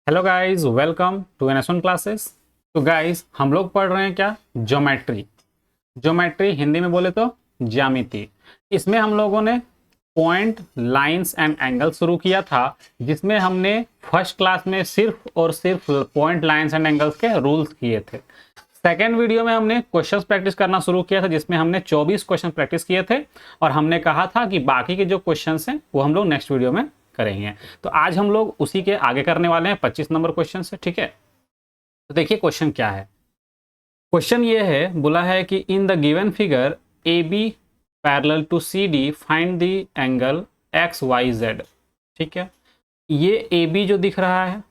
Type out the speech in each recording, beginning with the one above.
Hello guys, welcome to NS1 classes. तो गाइस, हम लोग पढ़ रहे हैं क्या? ज्योमेट्री। ज्योमेट्री हिंदी में बोले तो ज्यामिति। इसमें हम लोगों ने पॉइंट, लाइंस एंड एंगल शुरू किया था, जिसमें हमने फर्स्ट क्लास में सिर्फ और सिर्फ पॉइंट, लाइंस एंड एंगल्स के रूल्स किए थे। सेकेंड वीडियो में हमने क्वेश्चंस प्रैक्टिस करना शुरू किया था, जिसमें हमने 24 क्वेश्चन प्रैक्टिस किए थे और हमने कहा था कि बाकी के जो क्वेश्चंस हैं वो हम लोग नेक्स्ट वीडियो में करेंगे। तो आज हम लोग उसी के आगे करने वाले हैं 25 नंबर क्वेश्चन से। ठीक है, तो देखिए क्वेश्चन क्या है। क्वेश्चन ये है, बोला है कि in the given figure A B parallel to C D find the angle X Y Z. ठीक है, ये ए बी जो दिख रहा है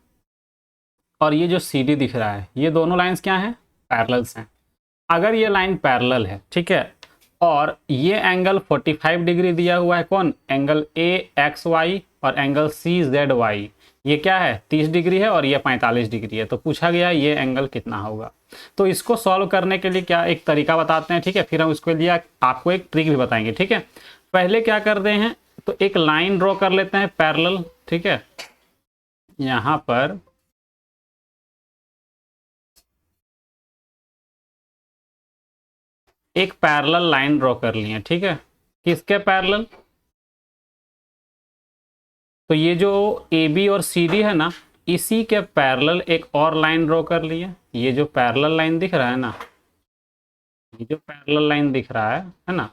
और ये जो सी डी दिख रहा है, ये दोनों लाइंस क्या हैं? पैरेलल्स हैं। अगर ये लाइन पैरेलल है, ठीक है, और ये एंगल 45 डिग्री दिया हुआ है, कौन? एंगल ए एक्स वाई और एंगल सी जेड वाई, ये क्या है? 30 डिग्री है और ये 45 डिग्री है। तो पूछा गया ये एंगल कितना होगा। तो इसको सॉल्व करने के लिए क्या एक तरीका बताते हैं, ठीक है, फिर हम उसके लिए आपको एक ट्रिक भी बताएंगे। ठीक है, पहले क्या करते हैं, तो एक लाइन ड्रॉ कर लेते हैं पैरेलल। ठीक है, यहां पर एक पैरेलल लाइन ड्रॉ कर लिए। ठीक है, किसके पैरेलल? तो ये जो ए बी और सी डी है ना, इसी के पैरेलल एक और लाइन ड्रॉ कर लिए। ये जो पैरेलल लाइन दिख रहा है ना, ये जो पैरेलल लाइन दिख रहा है ना,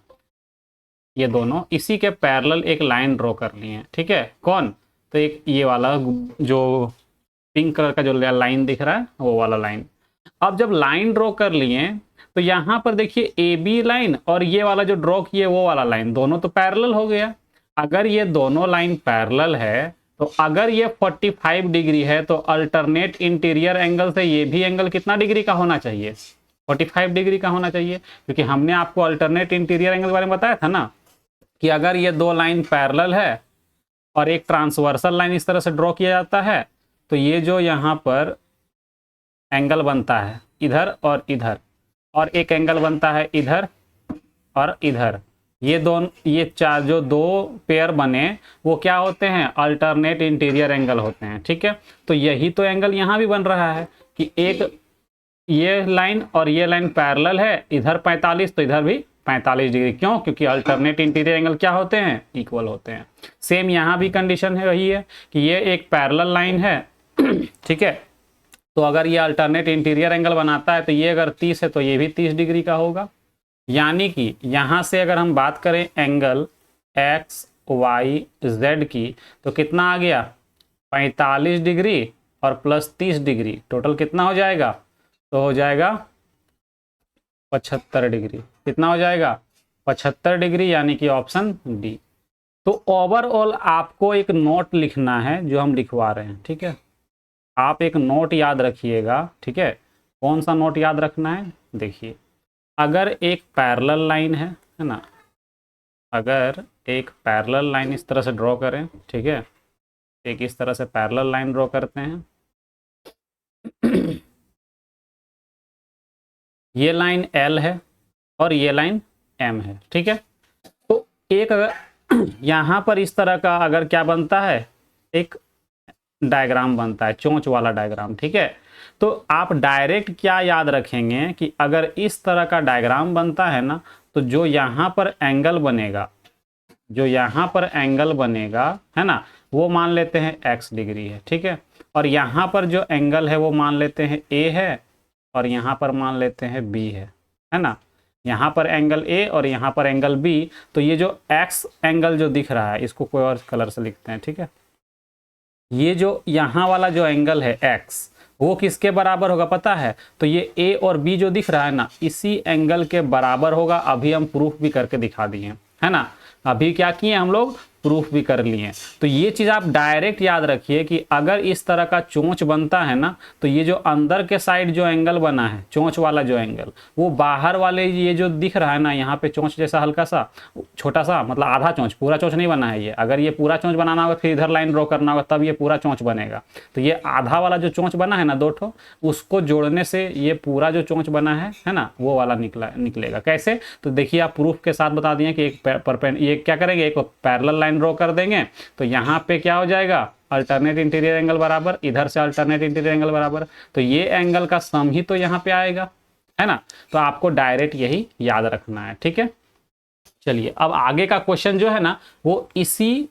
ये दोनों इसी के पैरेलल एक लाइन ड्रॉ कर लिए हैं। ठीक है, कौन? तो एक ये वाला जो पिंक कलर का जो लाइन दिख रहा है, वो वाला लाइन। अब जब लाइन ड्रॉ कर लिए तो यहाँ पर देखिए ए बी लाइन और ये वाला जो ड्रॉ किए वो वाला लाइन, दोनों तो पैरेलल हो गया। अगर ये दोनों लाइन पैरेलल है, तो अगर ये 45 डिग्री है, तो अल्टरनेट इंटीरियर एंगल से ये भी एंगल कितना डिग्री का होना चाहिए? 45 डिग्री का होना चाहिए, क्योंकि हमने आपको अल्टरनेट इंटीरियर एंगल के बारे में बताया था ना, कि अगर ये दो लाइन पैरेलल है और एक ट्रांसवर्सल लाइन इस तरह से ड्रॉ किया जाता है, तो ये जो यहाँ पर एंगल बनता है इधर और इधर, और एक एंगल बनता है इधर और इधर, ये चार जो दो पेयर बने वो क्या होते हैं? अल्टरनेट इंटीरियर एंगल होते हैं। ठीक है, तो यही तो एंगल यहाँ भी बन रहा है कि एक ये लाइन और ये लाइन पैरेलल है, इधर 45 तो इधर भी 45 डिग्री। क्यों? क्योंकि अल्टरनेट इंटीरियर एंगल क्या होते हैं? इक्वल होते हैं। सेम यहाँ भी कंडीशन है, वही है कि ये एक पैरेलल लाइन है ठीक है, तो अगर ये अल्टरनेट इंटीरियर एंगल बनाता है, तो ये अगर 30 है तो ये भी 30 डिग्री का होगा। यानी कि यहाँ से अगर हम बात करें एंगल एक्स वाई जेड की, तो कितना आ गया? 45 डिग्री और प्लस 30 डिग्री, टोटल कितना हो जाएगा? तो हो जाएगा 75 डिग्री। कितना हो जाएगा? 75 डिग्री, यानी कि ऑप्शन डी। तो ओवरऑल आपको एक नोट लिखना है जो हम लिखवा रहे हैं। ठीक है, आप एक नोट याद रखिएगा। ठीक है, कौन सा नोट याद रखना है? देखिए, अगर एक पैरेलल लाइन है ना, अगर एक पैरेलल लाइन इस तरह से ड्रॉ करें, ठीक है, एक इस तरह से पैरेलल लाइन ड्रॉ करते हैं ये लाइन L है और ये लाइन M है। ठीक है, तो एक अगर यहाँ पर इस तरह का अगर क्या बनता है, एक डायग्राम बनता है, चोंच वाला डायग्राम। ठीक है, तो आप डायरेक्ट क्या याद रखेंगे कि अगर इस तरह का डायग्राम बनता है ना, तो जो यहाँ पर एंगल बनेगा, जो यहाँ पर एंगल बनेगा है ना, वो मान लेते हैं x डिग्री है। ठीक है, और यहाँ पर जो एंगल है वो मान लेते हैं a है और यहाँ पर मान लेते हैं b है ना। यहाँ पर एंगल a और यहाँ पर एंगल b, तो ये जो x एंगल जो दिख रहा है, इसको कोई और कलर से लिखते हैं। ठीक है, ये जो यहाँ वाला जो एंगल है x, वो किसके बराबर होगा पता है? तो ये a और b जो दिख रहा है ना, इसी एंगल के बराबर होगा। अभी हम प्रूफ भी करके दिखा दिए है ना, अभी क्या किए हम लोग? प्रूफ भी कर लिए। तो ये चीज़ आप डायरेक्ट याद रखिए कि अगर इस तरह का चोंच बनता है ना, तो ये जो अंदर के साइड जो एंगल बना है, चोंच वाला जो एंगल, वो बाहर वाले ये जो दिख रहा है ना, यहाँ पे चोंच जैसा हल्का सा छोटा सा, मतलब आधा चोंच, पूरा चोंच नहीं बना है ये। अगर ये पूरा चोंच बनाना होगा फिर इधर लाइन ड्रॉ करना होगा, तब ये पूरा चोंच बनेगा। तो ये आधा वाला जो चोंच बना है ना, दो ठो, उसको जोड़ने से ये पूरा जो चोंच बना है ना, वो वाला निकलेगा। कैसे? तो देखिए, आप प्रूफ के साथ बता दिए कि एक ये क्या करेंगे, एक पैरेलल लाइन लाइन ड्रॉ कर देंगे तो यहाँ पे क्या हो जाएगा, अल्टरनेट इंटीरियर एंगल बराबर, इधर से अल्टरनेट इंटीरियर एंगल बराबर, तो ये एंगल का सम ही तो यहाँ पे आएगा, है ना। तो आपको डायरेक्ट यही याद रखना है, ठीक है। चलिए अब आगे का क्वेश्चन जो है ना वो इसी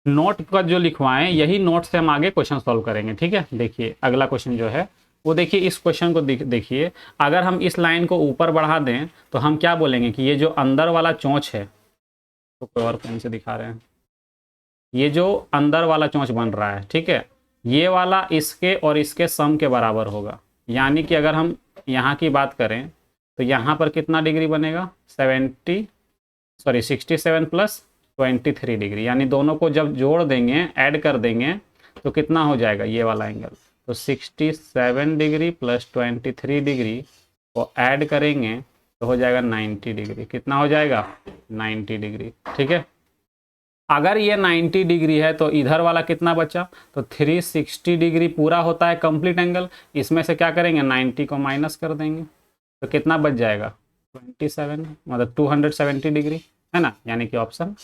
नोट का जो लिखवाएं यही नोट से हम आगे क्वेश्चन सॉल्व करेंगे, ठीक है। देखिए अगला क्वेश्चन जो है वो देखिए, इस क्वेश्चन को देखिए, अगर हम इस लाइन को ऊपर बढ़ा दें तो हम क्या बोलेंगे कि ये जो अंदर वाला चोंच है, तो कोई और पेन से दिखा रहे हैं, ये जो अंदर वाला चोंच बन रहा है, ठीक है, ये वाला इसके और इसके सम के बराबर होगा। यानी कि अगर हम यहाँ की बात करें तो यहाँ पर कितना डिग्री बनेगा, 67 प्लस 23 डिग्री, यानी दोनों को जब जोड़ देंगे, ऐड कर देंगे तो कितना हो जाएगा ये वाला एंगल, तो 67 डिग्री प्लस 23 डिग्री को ऐड करेंगे तो हो जाएगा 90 डिग्री। कितना हो जाएगा, 90 डिग्री, ठीक है। अगर ये 90 डिग्री है तो इधर वाला कितना बचा, तो 360 डिग्री पूरा होता है कंप्लीट एंगल, इसमें से क्या करेंगे 90 को माइनस कर देंगे तो कितना बच जाएगा 27, मतलब 270 डिग्री, है ना। यानी कि ऑप्शन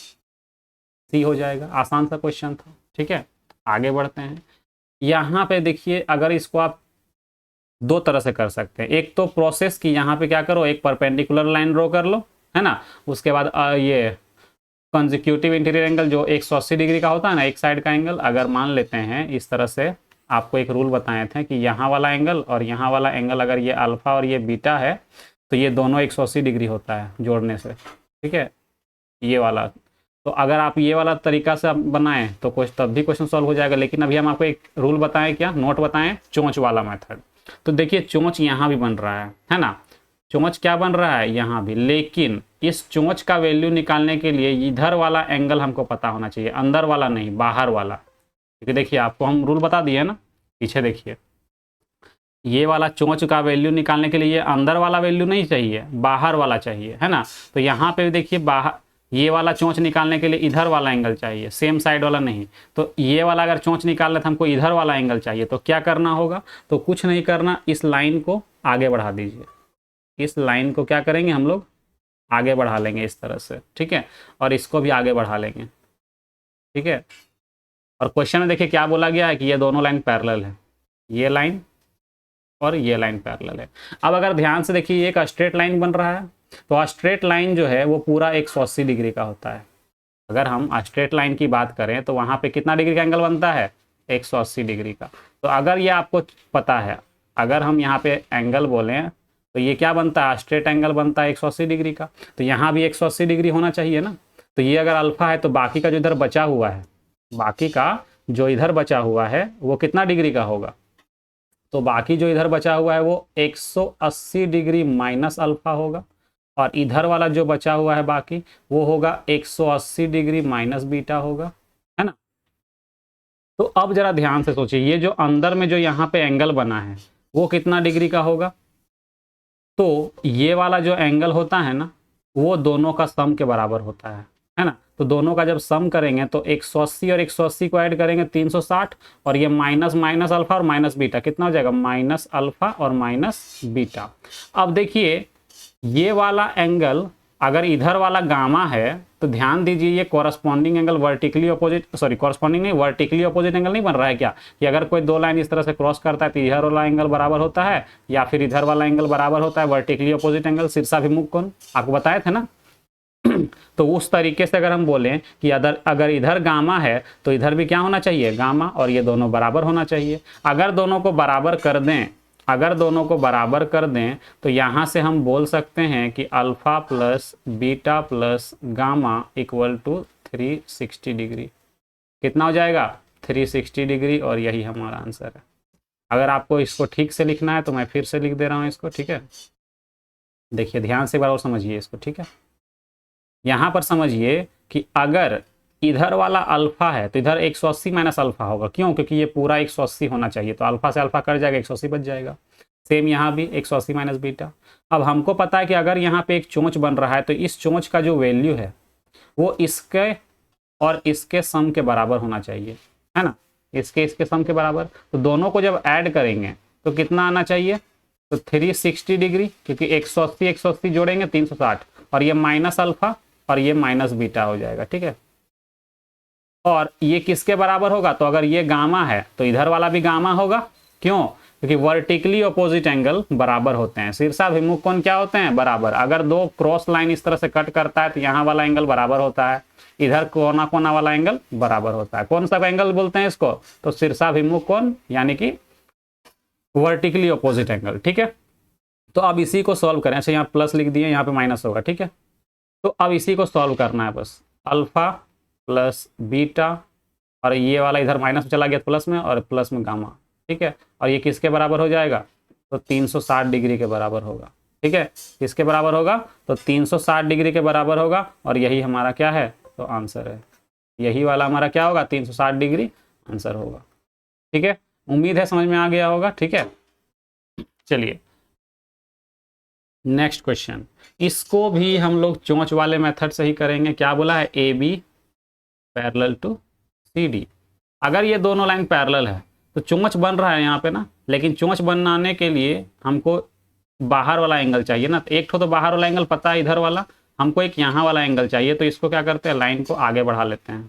सी हो जाएगा। आसान सा क्वेश्चन था, ठीक है। आगे बढ़ते हैं। यहाँ पे देखिए, अगर इसको आप दो तरह से कर सकते हैं, एक तो प्रोसेस की यहाँ पे क्या करो, एक परपेंडिकुलर लाइन ड्रॉ कर लो, है ना। उसके बाद ये कंसेक्यूटिव इंटीरियर एंगल जो 180 डिग्री का होता है ना, एक साइड का एंगल, अगर मान लेते हैं इस तरह से, आपको एक रूल बताए थे कि यहाँ वाला एंगल और यहाँ वाला एंगल अगर ये अल्फा और ये बीटा है तो ये दोनों 180 डिग्री होता है जोड़ने से, ठीक है, ये वाला। तो अगर आप ये वाला तरीका से बनाएं तो कुछ तब भी क्वेश्चन सॉल्व हो जाएगा। लेकिन अभी हम आपको एक रूल बताएं, क्या नोट बताएं, चोंच वाला मेथड। तो देखिए चोंच यहाँ भी बन रहा है ना, चोंच क्या बन रहा है यहाँ भी, लेकिन इस चोंच का वैल्यू निकालने के लिए इधर वाला एंगल हमको पता होना चाहिए, अंदर वाला नहीं, बाहर वाला। क्योंकि देखिए आपको हम रूल बता दिए ना, पीछे देखिए, ये वाला चोंच का वैल्यू निकालने के लिए ये अंदर वाला वैल्यू नहीं चाहिए, बाहर वाला चाहिए, है ना। तो यहाँ पे देखिए बाहर, ये वाला चोंच निकालने के लिए इधर वाला एंगल चाहिए, सेम साइड वाला नहीं। तो ये वाला अगर चोंच निकालना था हमको इधर वाला एंगल चाहिए, तो क्या करना होगा, तो कुछ नहीं करना, इस लाइन को आगे बढ़ा दीजिए, इस लाइन को क्या करेंगे हम लोग आगे बढ़ा लेंगे इस तरह से, ठीक है, और इसको भी आगे बढ़ा लेंगे, ठीक है। और क्वेश्चन में देखिए क्या बोला गया है कि ये दोनों लाइन पैरेलल है, ये लाइन और ये लाइन पैरेलल है। अब अगर ध्यान से देखिए एक स्ट्रेट लाइन बन रहा है, तो स्ट्रेट लाइन जो है वो पूरा 180 डिग्री का होता है। अगर हम स्ट्रेट लाइन की बात करें तो वहाँ पे कितना डिग्री का एंगल बनता है, 180 डिग्री का। तो अगर ये आपको पता है, अगर हम यहाँ पे एंगल बोलें तो ये क्या बनता है, स्ट्रेट एंगल बनता है 180 डिग्री का। तो यहाँ भी 180 डिग्री होना चाहिए ना। तो ये अगर अल्फा है तो बाकी का जो इधर बचा हुआ है, बाकी का जो इधर बचा हुआ है वो कितना डिग्री का होगा, तो बाकी जो इधर बचा हुआ है वो 180 डिग्री माइनस अल्फा होगा, और इधर वाला जो बचा हुआ है बाकी वो होगा 180 डिग्री माइनस बीटा होगा, है ना। तो अब जरा ध्यान से सोचिए, ये जो अंदर में जो यहाँ पे एंगल बना है वो कितना डिग्री का होगा, तो ये वाला जो एंगल होता है ना वो दोनों का सम के बराबर होता है ना। तो दोनों का जब सम करेंगे तो 180 और 180 को ऐड करेंगे 360, और ये माइनस माइनस अल्फा और माइनस बीटा कितना हो जाएगा, माइनस अल्फा और माइनस बीटा। अब देखिए ये वाला एंगल अगर इधर वाला गामा है तो ध्यान दीजिए ये corresponding angle vertically opposite, sorry corresponding नहीं, वर्टिकली अपोजिट एंगल नहीं बन रहा है क्या, कि अगर कोई दो लाइन इस तरह से क्रॉस करता है तो इधर वाला एंगल बराबर होता है या फिर इधर वाला एंगल बराबर होता है वर्टिकली अपोजिट एंगल, शीर्षाभिमुख कोण, आपको बताए थे ना। तो उस तरीके से अगर हम बोलें कि अगर इधर गामा है तो इधर भी क्या होना चाहिए, गामा, और ये दोनों बराबर होना चाहिए। अगर दोनों को बराबर कर दें, अगर दोनों को बराबर कर दें तो यहाँ से हम बोल सकते हैं कि alpha plus beta plus gamma equal to 360 degree. कितना हो जाएगा, 360 डिग्री, और यही हमारा आंसर है। अगर आपको इसको ठीक से लिखना है तो मैं फिर से लिख दे रहा हूँ इसको, ठीक है। देखिए ध्यान से एक बार और समझिए इसको, ठीक है। यहाँ पर समझिए कि अगर इधर वाला अल्फा है तो इधर 180 माइनस अल्फा होगा, क्यों, क्योंकि ये पूरा 180 होना चाहिए, तो अल्फा से अल्फा कट जाएगा, 180 बच जाएगा। सेम यहाँ भी 180 माइनस बीटा। अब हमको पता है कि अगर यहाँ पे एक चोंच बन रहा है तो इस चोंच का जो वैल्यू है वो इसके और इसके सम के बराबर होना चाहिए, है ना, इसके सम के बराबर। तो दोनों को जब ऐड करेंगे तो कितना आना चाहिए, तो 360 डिग्री, क्योंकि 180 जोड़ेंगे 360, और ये माइनस अल्फा और ये माइनस बीटा हो जाएगा, ठीक है। और ये किसके बराबर होगा, तो अगर ये गामा है तो इधर वाला भी गामा होगा। क्यों, क्योंकि वर्टिकली अपोजिट एंगल बराबर होते हैं। शीर्षाभिमुख कोण क्या होते हैं, बराबर। अगर दो क्रॉस लाइन इस तरह से कट करता है तो यहाँ वाला एंगल बराबर होता है, इधर कोना कोना वाला एंगल बराबर होता है। कौन सा एंगल बोलते हैं इसको, तो शीर्षाभिमुख कोण, यानी कि वर्टिकली अपोजिट एंगल। ठीक है, तो अब इसी को सॉल्व करें। अच्छा, यहाँ प्लस लिख दिए, यहाँ पे माइनस होगा। ठीक है, तो अब इसी को सॉल्व करना है बस। अल्फा प्लस बीटा, और ये वाला इधर माइनस में चला गया प्लस में, और प्लस में गामा। ठीक है, और ये किसके बराबर हो जाएगा, तो 360 डिग्री के बराबर होगा। ठीक है, किसके बराबर होगा, तो 360 डिग्री के बराबर होगा, और यही हमारा क्या है, तो आंसर है। यही वाला हमारा क्या होगा, 360 डिग्री आंसर होगा। ठीक है, उम्मीद है समझ में आ गया होगा। ठीक है, चलिए नेक्स्ट क्वेश्चन। इसको भी हम लोग चोंच वाले मेथड से ही करेंगे। क्या बोला है, A B parallel to C D. अगर ये दोनों लाइन पैरेलल है तो चोंच बन रहा है यहाँ पे ना, लेकिन चोंच बनाने के लिए हमको बाहर वाला एंगल चाहिए ना। तो एक तो बाहर वाला एंगल पता है, इधर वाला, हमको एक यहाँ वाला एंगल चाहिए। तो इसको क्या करते हैं, लाइन को आगे बढ़ा लेते हैं।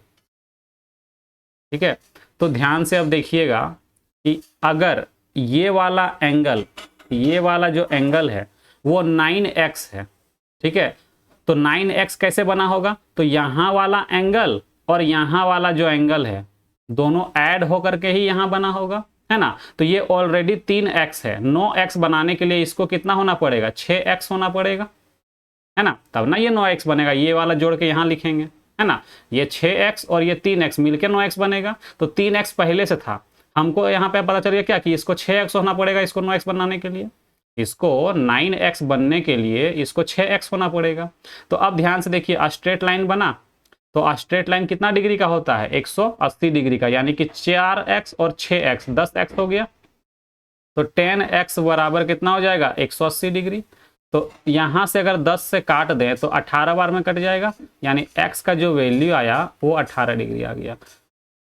ठीक है, तो ध्यान से अब देखिएगा कि अगर ये वाला एंगल, ये वाला जो एंगल है वो 9x है। ठीक है, तो 9x कैसे बना होगा, तो यहाँ वाला एंगल और यहाँ वाला जो एंगल है दोनों ऐड होकर के ही यहाँ बना होगा, है ना। तो ये ऑलरेडी 3x है। 9x बनाने के लिए इसको कितना होना पड़ेगा, 6x होना पड़ेगा, है ना, तब ना ये 9x बनेगा। ये वाला जोड़ के यहाँ लिखेंगे, है ना। ये 6x और ये 3x मिलकर 9x बनेगा। तो 3x पहले से था, हमको यहाँ पे पता चल गया क्या कि इसको 6x होना पड़ेगा इसको 9x बनाने के लिए। इसको 9x बनने के लिए इसको 6x होना पड़ेगा। तो अब ध्यान से देखिए, स्ट्रेट लाइन बना, तो स्ट्रेट लाइन कितना डिग्री का होता है, 180 डिग्री का, यानी कि 4x और 6x 10x हो गया। तो 10x बराबर कितना हो जाएगा, 180 डिग्री। तो यहां से अगर 10 से काट दें तो 18 बार में कट जाएगा, यानी x का जो वैल्यू आया वो 18 डिग्री आ गया।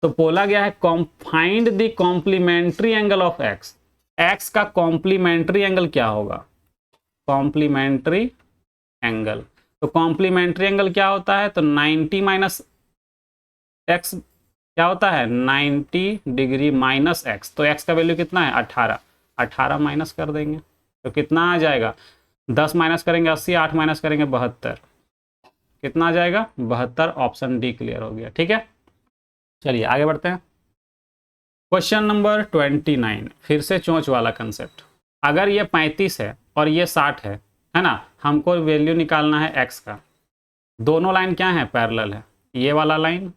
तो बोला गया है find the complementary angle of x। x का कॉम्प्लीमेंट्री एंगल क्या होगा, कॉम्प्लीमेंट्री एंगल। तो कॉम्प्लीमेंट्री एंगल क्या होता है, तो 90 माइनस एक्स क्या होता है, 90 डिग्री माइनस एक्स। तो x का वैल्यू कितना है, 18। 18 माइनस कर देंगे तो कितना आ जाएगा, 10 माइनस करेंगे 80, 8 माइनस करेंगे 72, कितना आ जाएगा 72। ऑप्शन डी क्लियर हो गया। ठीक है, चलिए आगे बढ़ते हैं। क्वेश्चन नंबर 29, फिर से चोंच वाला कंसेप्ट। अगर ये 35 है और ये 60 है ना, हमको वैल्यू निकालना है x का। दोनों लाइन क्या है, पैरेलल है, ये वाला लाइन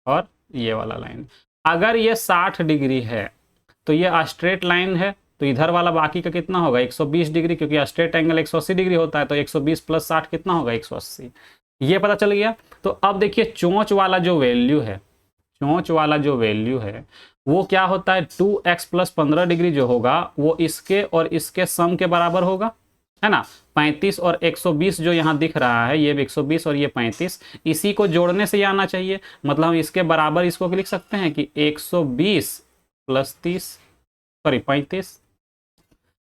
और ये वाला लाइन। अगर ये 60 डिग्री है तो ये स्ट्रेट लाइन है, तो इधर वाला बाकी का कितना होगा, 120 डिग्री, क्योंकि स्ट्रेट एंगल 180 डिग्री होता है। तो 120 प्लस 60 कितना होगा, 180। ये पता चल गया। तो अब देखिए चोंच वाला जो वैल्यू है, चोंच वाला जो वैल्यू है वो क्या होता है, 2x प्लस 15 डिग्री जो होगा वो इसके और इसके सम के बराबर होगा, है ना। 35 और 120 जो यहाँ दिख रहा है, ये 120 और ये 35, इसी को जोड़ने से ये आना चाहिए। मतलब हम इसके बराबर इसको लिख सकते हैं कि 120 प्लस 30 सॉरी 35,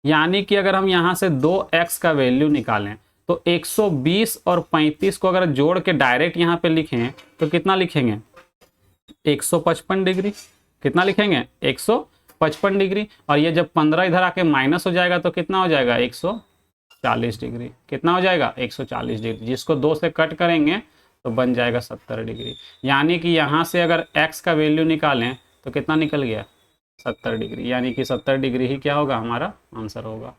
यानी कि अगर हम यहाँ से 2x का वैल्यू निकालें तो 120 और 35 को अगर जोड़ के डायरेक्ट यहाँ पे लिखें तो कितना लिखेंगे, 155 डिग्री। कितना लिखेंगे, 155 डिग्री। और ये जब 15 इधर आके माइनस हो जाएगा तो कितना हो जाएगा, 140 डिग्री। कितना हो जाएगा, 140 डिग्री। जिसको 2 से कट करेंगे तो बन जाएगा 70 डिग्री। यानी कि यहाँ से अगर x का वैल्यू निकालें तो कितना निकल गया, 70 डिग्री। यानी कि 70 डिग्री ही क्या होगा, हमारा आंसर होगा।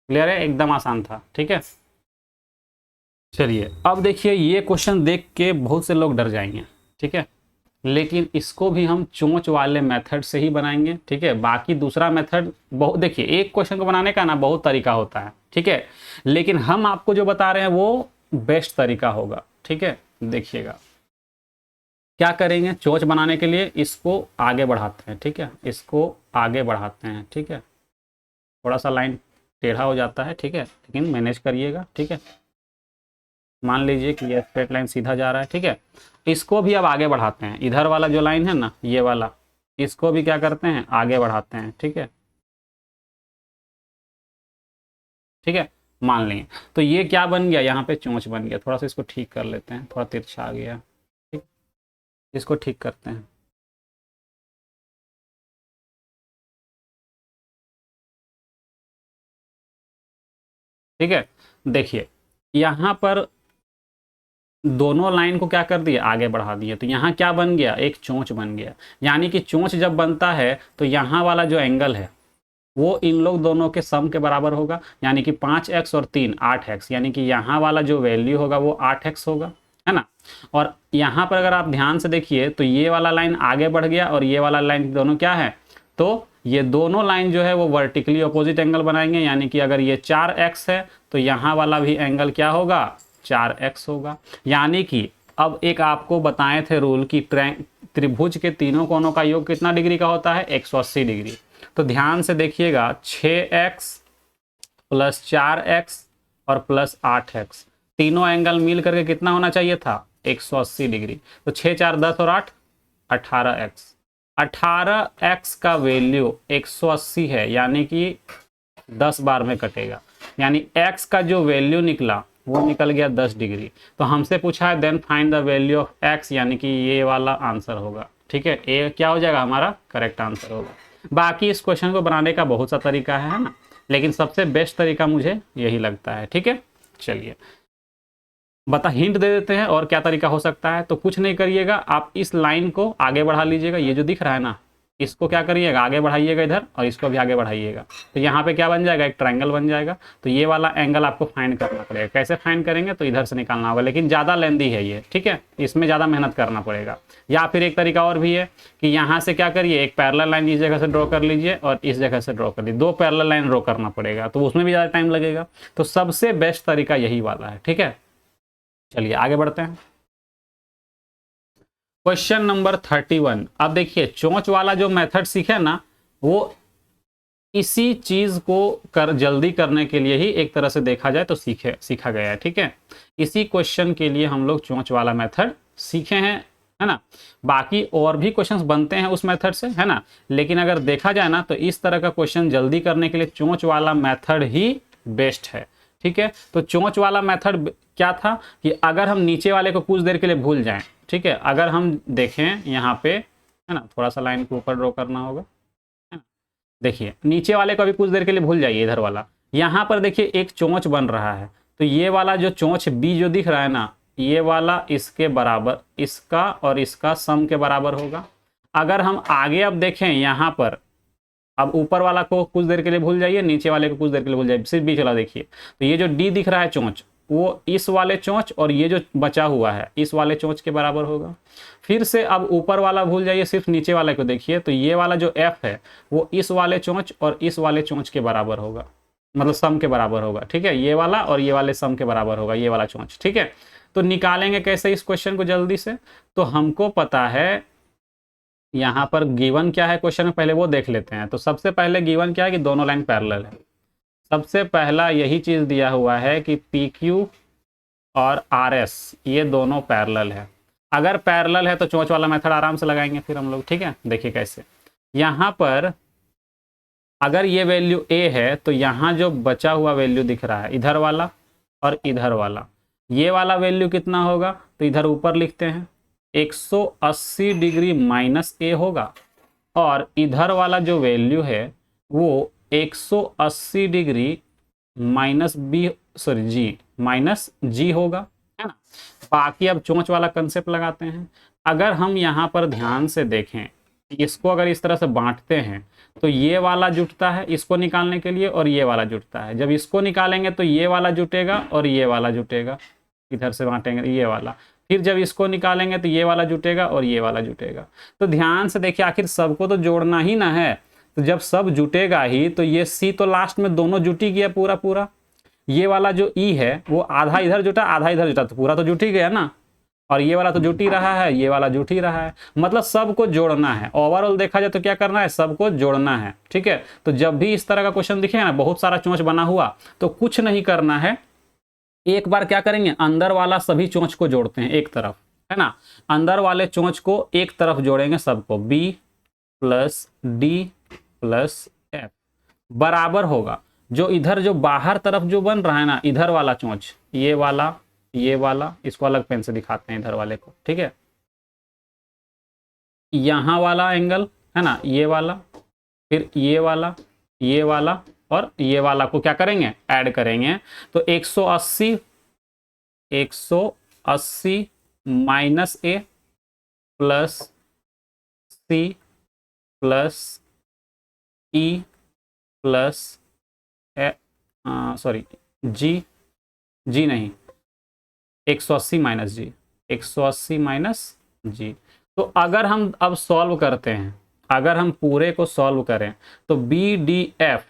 क्लियर है, एकदम आसान था। ठीक है, चलिए अब देखिए, ये क्वेश्चन देख के बहुत से लोग डर जाएंगे। ठीक है, लेकिन इसको भी हम चोंच वाले मेथड से ही बनाएंगे। ठीक है, बाकी दूसरा मेथड बहुत, देखिए एक क्वेश्चन को बनाने का ना बहुत तरीका होता है। ठीक है, लेकिन हम आपको जो बता रहे हैं वो बेस्ट तरीका होगा। ठीक है, देखिएगा क्या करेंगे। चोंच बनाने के लिए इसको आगे बढ़ाते हैं। ठीक है, इसको आगे बढ़ाते हैं। ठीक है, थोड़ा सा लाइन टेढ़ा हो जाता है, ठीक है, लेकिन मैनेज करिएगा। ठीक है, मान लीजिए कि ये स्ट्रेट लाइन सीधा जा रहा है। ठीक है, इसको भी अब आगे बढ़ाते हैं। इधर वाला जो लाइन है ना, ये वाला, इसको भी क्या करते हैं, आगे बढ़ाते हैं। ठीक है, ठीक है, मान लेंगे तो ये क्या बन गया, यहाँ पे चोंच बन गया। थोड़ा सा इसको ठीक कर लेते हैं, थोड़ा तिरछा आ गया। ठीक, इसको ठीक करते हैं। ठीक है, देखिए यहाँ पर दोनों लाइन को क्या कर दिया, आगे बढ़ा दिया, तो यहाँ क्या बन गया, एक चोंच बन गया। यानी कि चोंच जब बनता है तो यहाँ वाला जो एंगल है वो इन लोग दोनों के सम के बराबर होगा, यानी कि 5x और 3 8x, यानी कि यहाँ वाला जो वैल्यू होगा वो 8x होगा, है ना। और यहाँ पर अगर आप ध्यान से देखिए तो ये वाला लाइन आगे बढ़ गया और ये वाला लाइन दोनों क्या है, तो ये दोनों लाइन जो है वो वर्टिकली अपोजिट एंगल बनाएंगे, यानी कि अगर ये 4x है तो यहाँ वाला भी एंगल क्या होगा, 4x होगा। यानी कि अब एक आपको बताए थे रूल कि त्रिभुज के तीनों कोनों का योग कितना डिग्री का होता है, 180 डिग्री। तो ध्यान से देखिएगा 6x प्लस 4x और प्लस 8x, तीनों एंगल मिल करके कितना होना चाहिए था, 180 डिग्री। तो 6 4 10 और 8 18x, 18x का वैल्यू 180 है, यानी कि 10 बार में कटेगा, यानी x का जो वैल्यू निकला वो निकल गया 10 डिग्री। तो हमसे पूछा है then find the value of x, यानी कि ये वाला आंसर होगा। ठीक है, ए क्या हो जाएगा, हमारा करेक्ट आंसर होगा। बाकी इस क्वेश्चन को बनाने का बहुत सा तरीका है ना, लेकिन सबसे बेस्ट तरीका मुझे यही लगता है। ठीक है, चलिए हिंट दे देते हैं और क्या तरीका हो सकता है। तो कुछ नहीं करिएगा, आप इस लाइन को आगे बढ़ा लीजिएगा, ये जो दिख रहा है ना इसको क्या करिएगा, आगे बढ़ाइएगा इधर, और इसको भी आगे बढ़ाइएगा, तो यहाँ पे क्या बन जाएगा, एक ट्रायंगल बन जाएगा। तो ये वाला एंगल आपको फाइंड करना पड़ेगा। कैसे फाइंड करेंगे, तो इधर से निकालना होगा, लेकिन ज़्यादा लेंदी है ये, ठीक है, इसमें ज़्यादा मेहनत करना पड़ेगा। या फिर एक तरीका और भी है कि यहाँ से क्या करिए, एक पैरेलल लाइन इस जगह से ड्रॉ कर लीजिए और इस जगह से ड्रॉ कर लीजिए, 2 पैरेलल लाइन ड्रॉ करना पड़ेगा, तो उसमें भी ज़्यादा टाइम लगेगा। तो सबसे बेस्ट तरीका यही वाला है। ठीक है, चलिए आगे बढ़ते हैं। Question number 31। अब देखिए चोंच वाला जो मेथड सीखे ना, वो इसी चीज को जल्दी करने के लिए ही एक तरह से देखा जाए तो सीखा गया है। ठीक है, इसी क्वेश्चन के लिए हम लोग चोंच वाला मेथड सीखे हैं, है ना। बाकी और भी क्वेश्चंस बनते हैं उस मेथड से, है ना, लेकिन अगर देखा जाए ना तो इस तरह का क्वेश्चन जल्दी करने के लिए चोंच वाला मेथड ही बेस्ट है। ठीक है, तो चोंच वाला मेथड क्या था कि अगर हम नीचे वाले को कुछ देर के लिए भूल जाएं, ठीक है, अगर हम देखें यहाँ पे, है ना, थोड़ा सा लाइन को ऊपर ड्रॉ करना होगा, है ना, देखिए नीचे वाले को अभी कुछ देर के लिए भूल जाइए, इधर वाला, यहाँ पर देखिए एक चोंच बन रहा है, तो ये वाला जो चोंच बी जो दिख रहा है ना, ये वाला इसके बराबर, इसका और इसका सम के बराबर होगा। अगर हम आगे अब देखें यहाँ पर, अब ऊपर वाला को कुछ देर के लिए भूल जाइए, नीचे वाले को कुछ देर के लिए भूल जाइए, सिर्फ बीच वाला देखिए, तो ये जो डी दिख रहा है चोंच, वो इस वाले चोंच और ये जो बचा हुआ है इस वाले चोंच के बराबर होगा। फिर से अब ऊपर वाला भूल जाइए, सिर्फ नीचे वाले को देखिए, तो ये वाला जो एफ है वो इस वाले चोंच और इस वाले चोंच के बराबर होगा, मतलब सम के बराबर होगा। ठीक है, ये वाला और ये वाले सम के बराबर होगा, ये वाला चोंच। ठीक है, तो निकालेंगे कैसे इस क्वेश्चन को जल्दी से, तो हमको पता है यहाँ पर गिवन क्या है क्वेश्चन में, पहले वो देख लेते हैं। तो सबसे पहले गिवन क्या है कि दोनों लाइन पैरेलल है। सबसे पहला यही चीज दिया हुआ है कि पी क्यू और आर एस ये दोनों पैरेलल है। अगर पैरेलल है तो चोंच वाला मेथड आराम से लगाएंगे फिर हम लोग। ठीक है, देखिए कैसे, यहाँ पर अगर ये वैल्यू ए है तो यहाँ जो बचा हुआ वैल्यू दिख रहा है इधर वाला और इधर वाला, ये वाला वैल्यू कितना होगा, तो इधर ऊपर लिखते हैं 180 डिग्री माइनस ए होगा, और इधर वाला जो वैल्यू है वो 180 डिग्री माइनस बी, सॉरी जी, माइनस जी होगा, है ना। बाकी अब चोंच वाला कंसेप्ट लगाते हैं। अगर हम यहाँ पर ध्यान से देखें, इसको अगर इस तरह से बांटते हैं तो ये वाला जुटता है इसको निकालने के लिए और ये वाला जुटता है। जब इसको निकालेंगे तो ये वाला जुटेगा और ये वाला जुटेगा, इधर से बांटेंगे ये वाला, फिर जब इसको निकालेंगे तो ये वाला जुटेगा और ये वाला जुटेगा। तो ध्यान से देखिए, आखिर सबको तो जोड़ना ही ना है, तो जब सब जुटेगा ही तो ये सी तो लास्ट में दोनों जुटी गया पूरा पूरा। ये वाला जो ई है वो आधा इधर जुटा आधा इधर जुटा, तो पूरा तो जुट ही गया ना, और ये वाला तो जुट ही रहा है, ये वाला जुट ही रहा है, मतलब सबको जोड़ना है। ओवरऑल देखा जाए तो क्या करना है, सबको जोड़ना है। ठीक है, तो जब भी इस तरह का क्वेश्चन दिखेगा ना, बहुत सारा चोंच बना हुआ, तो कुछ नहीं करना है, एक बार क्या करेंगे, अंदर वाला सभी चोंच को जोड़ते हैं एक तरफ, है ना, अंदर वाले चोंच को एक तरफ जोड़ेंगे सबको, B plus D plus F बराबर होगा जो इधर जो बाहर तरफ जो बन रहा है ना, इधर वाला चोंच, ये वाला, इसको अलग पेन से दिखाते हैं इधर वाले को। ठीक है, यहाँ वाला एंगल है ना, ये वाला, फिर ये वाला, ये वाला और ये वाला को क्या करेंगे, ऐड करेंगे। तो 180 minus A plus C plus E plus sorry G, G नहीं, 180 माइनस जी, 180 माइनस जी। तो अगर हम अब सॉल्व करते हैं, अगर हम पूरे को सॉल्व करें तो बी डी एफ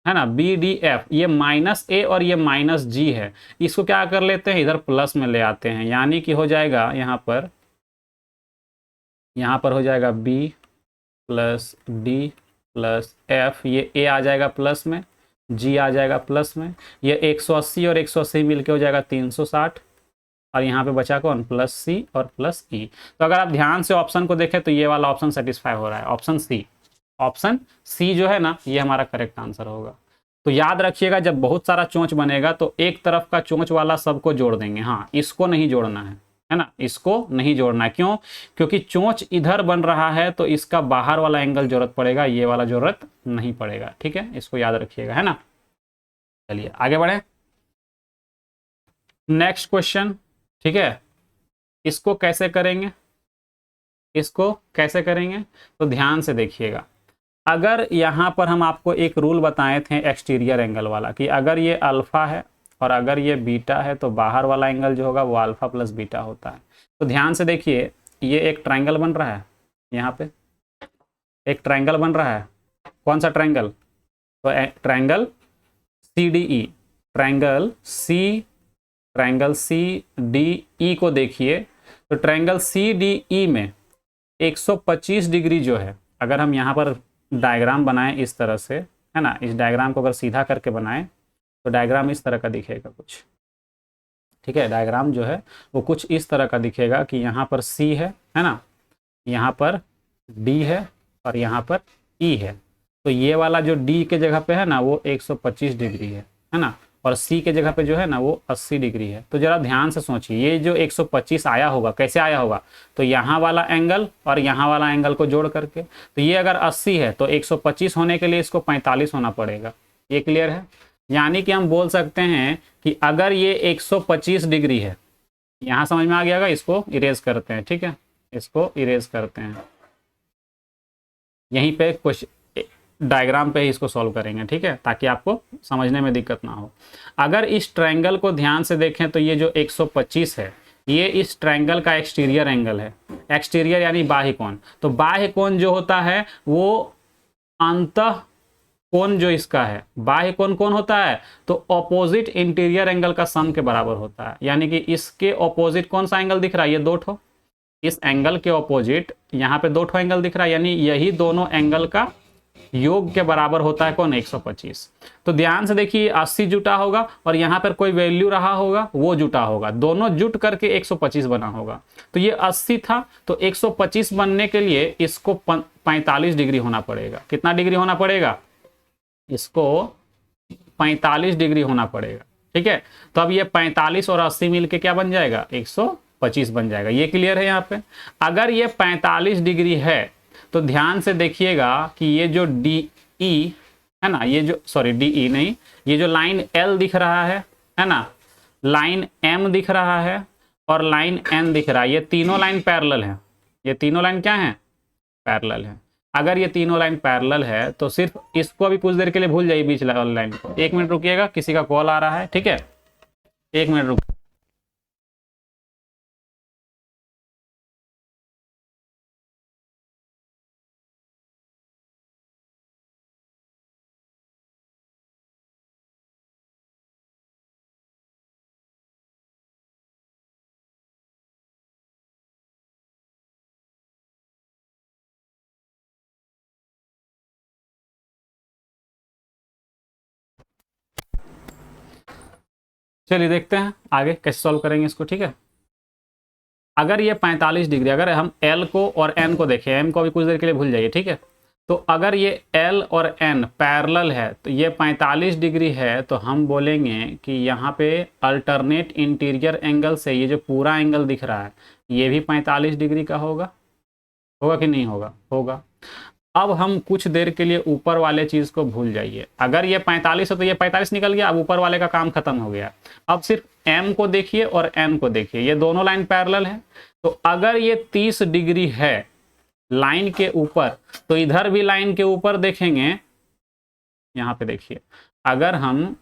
है ना, बी डी एफ ये माइनस ए और ये माइनस जी है, इसको क्या कर लेते हैं, इधर प्लस में ले आते हैं, यानी कि हो जाएगा यहाँ पर हो जाएगा B plus D plus F, ये ए आ जाएगा प्लस में, जी आ जाएगा प्लस में, ये 180 और 180 मिलके हो जाएगा 360, और यहाँ पे बचा कौन, प्लस सी और प्लस ई। तो अगर आप ध्यान से ऑप्शन को देखें तो ये वाला ऑप्शन सेटिस्फाई हो रहा है, ऑप्शन सी, ऑप्शन सी जो है ना ये हमारा करेक्ट आंसर होगा। तो याद रखिएगा जब बहुत सारा चोंच बनेगा तो एक तरफ का चोंच वाला सबको जोड़ देंगे, हाँ इसको नहीं जोड़ना है ना, इसको नहीं जोड़ना है। क्यों, क्योंकि चोंच इधर बन रहा है तो इसका बाहर वाला एंगल जरूरत पड़ेगा, ये वाला जरूरत नहीं पड़ेगा, ठीक है, इसको याद रखिएगा, है ना। चलिए आगे बढ़े, नेक्स्ट क्वेश्चन, ठीक है। इसको कैसे करेंगे, इसको कैसे करेंगे, तो ध्यान से देखिएगा। अगर यहाँ पर हम आपको एक रूल बताए थे एक्सटीरियर एंगल वाला, कि अगर ये अल्फा है और अगर ये बीटा है तो बाहर वाला एंगल जो होगा वो अल्फा प्लस बीटा होता है। तो ध्यान से देखिए, ये एक ट्रायंगल बन रहा है, यहाँ पे एक ट्रायंगल बन रहा है, कौन सा ट्रायंगल, तो triangle C D E, triangle C D E को देखिए। तो ट्रायंगल सी डी ई में 125 डिग्री जो है, अगर हम यहाँ पर डायग्राम बनाएं इस तरह से, है ना, इस डायग्राम को अगर सीधा करके बनाएं तो डायग्राम इस तरह का दिखेगा कुछ, ठीक है। डायग्राम जो है वो कुछ इस तरह का दिखेगा कि यहाँ पर सी है ना, यहाँ पर डी है और यहाँ पर ई है। तो ये वाला जो डी के जगह पे है ना वो 125 डिग्री है ना, और सी के जगह पे जो है ना वो 80 डिग्री है। तो जरा ध्यान से सोचिए, ये जो 125 आया होगा कैसे आया होगा, तो यहाँ वाला एंगल और यहाँ वाला एंगल को जोड़ करके। तो ये अगर 80 है तो 125 होने के लिए इसको 45 होना पड़ेगा, ये क्लियर है। यानी कि हम बोल सकते हैं कि अगर ये 125 डिग्री है, यहाँ समझ में आ गया, इसको इरेज करते हैं, ठीक है, इसको इरेज करते हैं, यहीं पे कुछ डायग्राम पे ही इसको सॉल्व करेंगे, ठीक है, ताकि आपको समझने में दिक्कत ना हो। अगर इस ट्रायंगल को ध्यान से देखें तो ये जो 125 है ये इस ट्रायंगल का एक्सटीरियर एंगल है, एक्सटीरियर यानी बाह्य कोण। तो बाह्य कोण जो होता है वो अंतः कोण जो इसका है, बाह्य कोण कौन होता है, तो ऑपोजिट इंटीरियर एंगल का सम के बराबर होता है। यानी कि इसके ऑपोजिट कौन सा एंगल दिख रहा है, ये दो ठो, इस एंगल के ऑपोजिट यहाँ पे दो ठो एंगल दिख रहा है, यानी यही दोनों एंगल का योग के बराबर होता है कौन, 125। तो ध्यान से देखिए 80 जुटा होगा और यहाँ पर कोई वैल्यू रहा होगा वो जुटा होगा, दोनों जुट करके 125 बना होगा। तो ये 80 था तो 125 बनने के लिए इसको 45 डिग्री होना पड़ेगा। कितना डिग्री होना पड़ेगा, इसको 45 डिग्री होना पड़ेगा, ठीक है। तो अब ये 45 और 80 मिलके क्या बन जाएगा, 125 बन जाएगा। ये क्लियर है। यहाँ पे अगर ये 45 डिग्री है तो ध्यान से देखिएगा कि ये जो डी ई है ना, ये जो सॉरी डी ई नहीं, ये जो लाइन एल दिख रहा है ना, लाइन एम दिख रहा है और लाइन एन दिख रहा है, ये तीनों लाइन पैरेलल है। ये तीनों लाइन क्या है, पैरेलल है। अगर ये तीनों लाइन पैरेलल है तो सिर्फ इसको अभी कुछ देर के लिए भूल जाइए, बीच वाली लाइन को। 1 मिनट रुकिएगा, किसी का कॉल आ रहा है, ठीक है, 1 मिनट रुक। चलिए देखते हैं आगे कैसे सॉल्व करेंगे इसको, ठीक है। अगर ये 45 डिग्री, अगर हम L को और N को देखें, M को अभी कुछ देर के लिए भूल जाइए, ठीक है। तो अगर ये L और N पैरेलल है तो ये 45 डिग्री है, तो हम बोलेंगे कि यहाँ पे अल्टरनेट इंटीरियर एंगल से ये जो पूरा एंगल दिख रहा है ये भी 45 डिग्री का होगा, होगा कि नहीं होगा, होगा। अब हम कुछ देर के लिए ऊपर वाले चीज को भूल जाइए। अगर ये 45 है तो ये 45 निकल गया, अब ऊपर वाले का काम खत्म हो गया। अब सिर्फ m को देखिए और n को देखिए, ये दोनों लाइन पैरेलल है। तो अगर ये 30 डिग्री है लाइन के ऊपर, तो इधर भी लाइन के ऊपर देखेंगे, यहां पे देखिए, अगर हम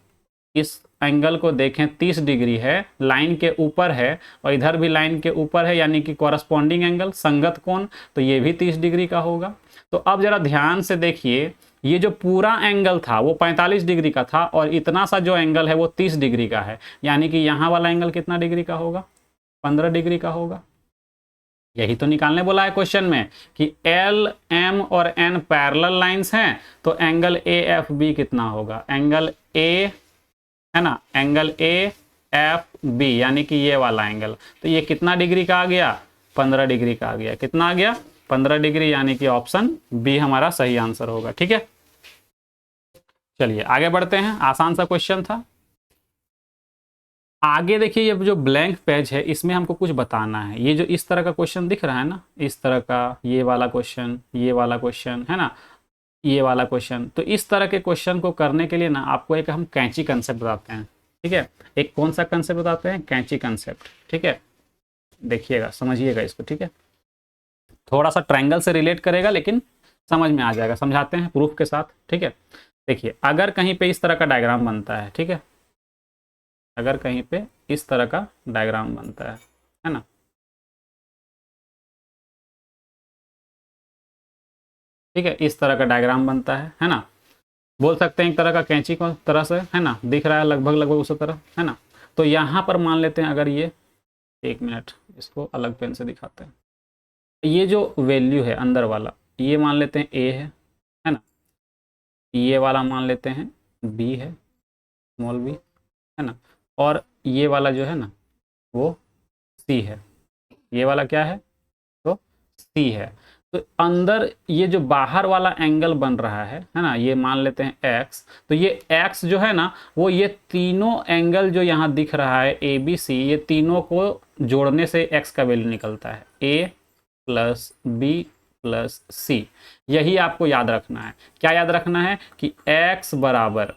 इस एंगल को देखें 30 डिग्री है, लाइन के ऊपर है और इधर भी लाइन के ऊपर है, यानी कि कॉरस्पॉन्डिंग एंगल, संगत कोण, तो ये भी 30 डिग्री का होगा। तो अब जरा ध्यान से देखिए, ये जो पूरा एंगल था वो 45 डिग्री का था और इतना सा जो एंगल है वो 30 डिग्री का है, यानी कि यहाँ वाला एंगल कितना डिग्री का होगा? 15 डिग्री का होगा। यही तो निकालने बोला है क्वेश्चन में कि L, M और N पैरेलल लाइंस हैं, तो एंगल AFB कितना होगा? एंगल A है ना, एंगल AFB यानी कि ये वाला एंगल, तो ये कितना डिग्री का आ गया? 15 डिग्री का आ गया। कितना आ गया? 15 डिग्री, यानी कि ऑप्शन बी हमारा सही आंसर होगा। ठीक है, चलिए आगे बढ़ते हैं। आसान सा क्वेश्चन था। आगे देखिए, ये जो ब्लैंक पेज है इसमें हमको कुछ बताना है। ये जो इस तरह का क्वेश्चन दिख रहा है ना, इस तरह का, ये वाला क्वेश्चन, ये वाला क्वेश्चन है ना, ये वाला क्वेश्चन, तो इस तरह के क्वेश्चन को करने के लिए ना आपको एक हम कैंची कंसेप्ट बताते हैं। ठीक है, एक कौन सा कंसेप्ट बताते हैं? कैंची कंसेप्ट। ठीक है, देखिएगा, समझिएगा इसको। ठीक है, थोड़ा सा ट्रायंगल से रिलेट करेगा लेकिन समझ में आ जाएगा। समझाते हैं प्रूफ के साथ। ठीक है, देखिए, अगर कहीं पे इस तरह का डायग्राम बनता है, ठीक है, अगर कहीं पे इस तरह का डायग्राम बनता है ना, ठीक है, इस तरह का डायग्राम बनता है ना, बोल सकते हैं एक तरह का कैंची को तरह से, है ना, दिख रहा है लगभग लगभग उसी तरह, है ना। तो यहाँ पर मान लेते हैं, अगर ये, एक मिनट, इसको अलग पेन से दिखाते हैं। ये जो वैल्यू है अंदर वाला, ये मान लेते हैं ए है ना, ये वाला मान लेते हैं बी है, स्मॉल बी, है ना, और ये वाला जो है ना वो सी है। ये वाला क्या है? तो सी है। तो अंदर ये जो बाहर वाला एंगल बन रहा है ना, ये मान लेते हैं एक्स। तो ये एक्स जो है ना, वो ये तीनों एंगल जो यहाँ दिख रहा है ए बी सी, ये तीनों को जोड़ने से एक्स का वैल्यू निकलता है, ए प्लस बी प्लस सी। यही आपको याद रखना है। क्या याद रखना है? कि एक्स बराबर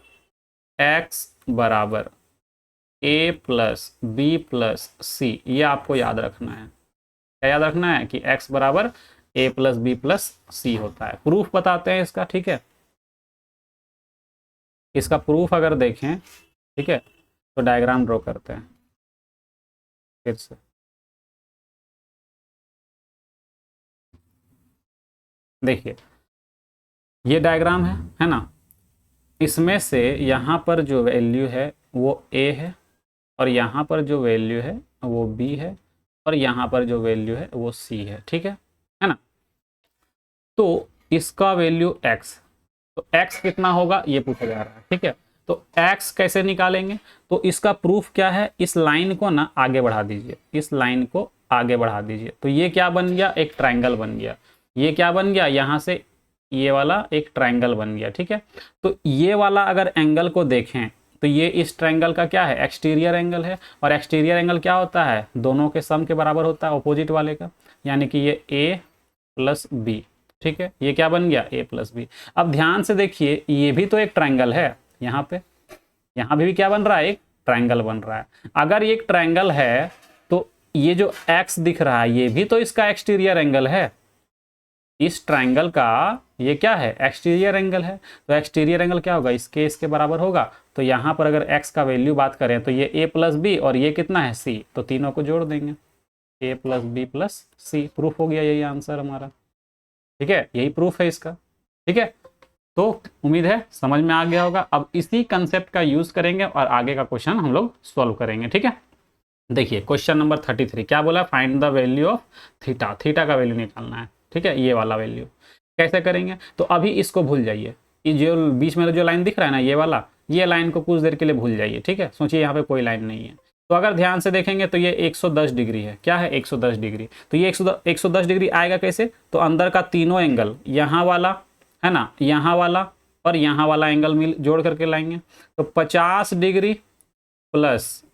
ए प्लस बी प्लस सी, ये आपको याद रखना है। क्या याद रखना है? कि x बराबर a प्लस बी प्लस सी होता है। प्रूफ बताते हैं इसका। ठीक है, इसका प्रूफ अगर देखें, ठीक है, तो डायग्राम ड्रॉ करते हैं फिर से। देखिए, ये डायग्राम है ना, इसमें से यहाँ पर जो वैल्यू है वो a है, और यहाँ पर जो वैल्यू है वो b है, और यहाँ पर जो वैल्यू है वो c है। ठीक है ना। तो इसका वैल्यू x, तो x कितना होगा ये पूछा जा रहा है। ठीक है, तो x कैसे निकालेंगे? तो इसका प्रूफ क्या है? इस लाइन को ना आगे बढ़ा दीजिए, इस लाइन को आगे बढ़ा दीजिए, तो ये क्या बन गया? एक ट्रायंगल बन गया। ये क्या बन गया? यहाँ से ये वाला एक ट्रायंगल बन गया। ठीक है, तो ये वाला अगर एंगल को देखें तो ये इस ट्रायंगल का क्या है? एक्सटीरियर एंगल है। और एक्सटीरियर एंगल क्या होता है? दोनों के सम के बराबर होता है, अपोजिट वाले का, यानी कि ये a प्लस बी। ठीक है, ये क्या बन गया? a plus B. अब ध्यान से देखिए, ये भी तो एक ट्रायंगल है। यहाँ पे, यहाँ भी क्या बन रहा है? एक ट्रायंगल बन रहा है। अगर ये एक ट्रायंगल है तो ये जो x दिख रहा है ये भी तो इसका एक्सटीरियर एंगल है। इस ट्रायंगल का ये क्या है? एक्सटीरियर एंगल है। तो एक्सटीरियर एंगल क्या होगा? इसके बराबर होगा। तो यहाँ पर अगर x का वैल्यू बात करें तो ये a प्लस बी और ये कितना है? c, तो तीनों को जोड़ देंगे, a plus B plus C. Proof हो गया, यही आंसर हमारा। ठीक है, यही प्रूफ है इसका। ठीक है, तो उम्मीद है समझ में आ गया होगा। अब इसी कंसेप्ट का यूज करेंगे और आगे का क्वेश्चन हम लोग सॉल्व करेंगे। ठीक है, देखिए क्वेश्चन नंबर 33 क्या बोला? Find the value of theta. Theta का वैल्यू निकालना है। ठीक है, ये वाला वैल्यू कैसे करेंगे? तो अभी इसको भूल जाइए, ये जो बीच में जो लाइन दिख रहा है ना, ये वाला, ये लाइन को कुछ देर के लिए भूल जाइए। ठीक है, सोचिए यहाँ पे कोई लाइन नहीं है। तो अगर ध्यान से देखेंगे तो ये 110 डिग्री है। क्या है? 110 डिग्री। तो ये 110 डिग्री आएगा कैसे? तो अंदर का तीनों एंगल, यहाँ वाला है ना, यहाँ वाला और यहाँ वाला एंगल मिल जोड़ करके लाएंगे। तो 50 डिग्री प्लस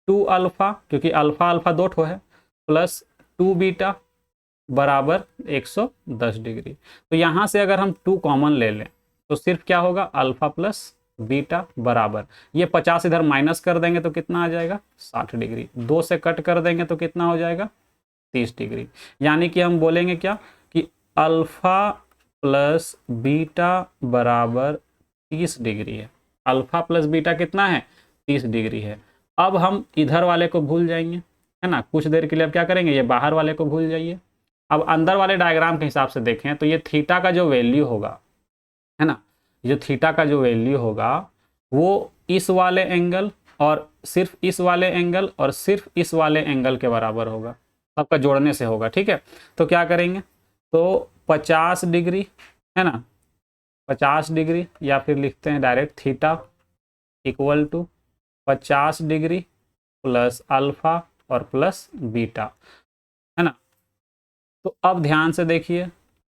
2 अल्फा, क्योंकि अल्फा अल्फा दो ठो है, प्लस 2 बीटा बराबर 110 डिग्री। तो यहाँ से अगर हम 2 कॉमन ले लें तो सिर्फ क्या होगा, अल्फा प्लस बीटा बराबर, ये 50 इधर माइनस कर देंगे तो कितना आ जाएगा, 60 डिग्री। 2 से कट कर देंगे तो कितना हो जाएगा, 30 डिग्री। यानी कि हम बोलेंगे क्या कि अल्फा प्लस बीटा बराबर 30 डिग्री है। अल्फा प्लस बीटा कितना है, 30 डिग्री है। अब हम इधर वाले को भूल जाएंगे, है ना, कुछ देर के लिए अब क्या करेंगे, ये बाहर वाले को भूल जाइए। अब अंदर वाले डायग्राम के हिसाब से देखें तो ये थीटा का जो वैल्यू होगा, है ना, जो थीटा का जो वैल्यू होगा वो इस वाले एंगल और सिर्फ इस वाले एंगल और सिर्फ इस वाले एंगल के बराबर होगा, सबका जोड़ने से होगा। ठीक है, तो क्या करेंगे, तो 50 डिग्री, है ना, 50 डिग्री, या फिर लिखते हैं direct theta equal to 50 degree plus alpha और प्लस बीटा, है ना। तो अब ध्यान से देखिए,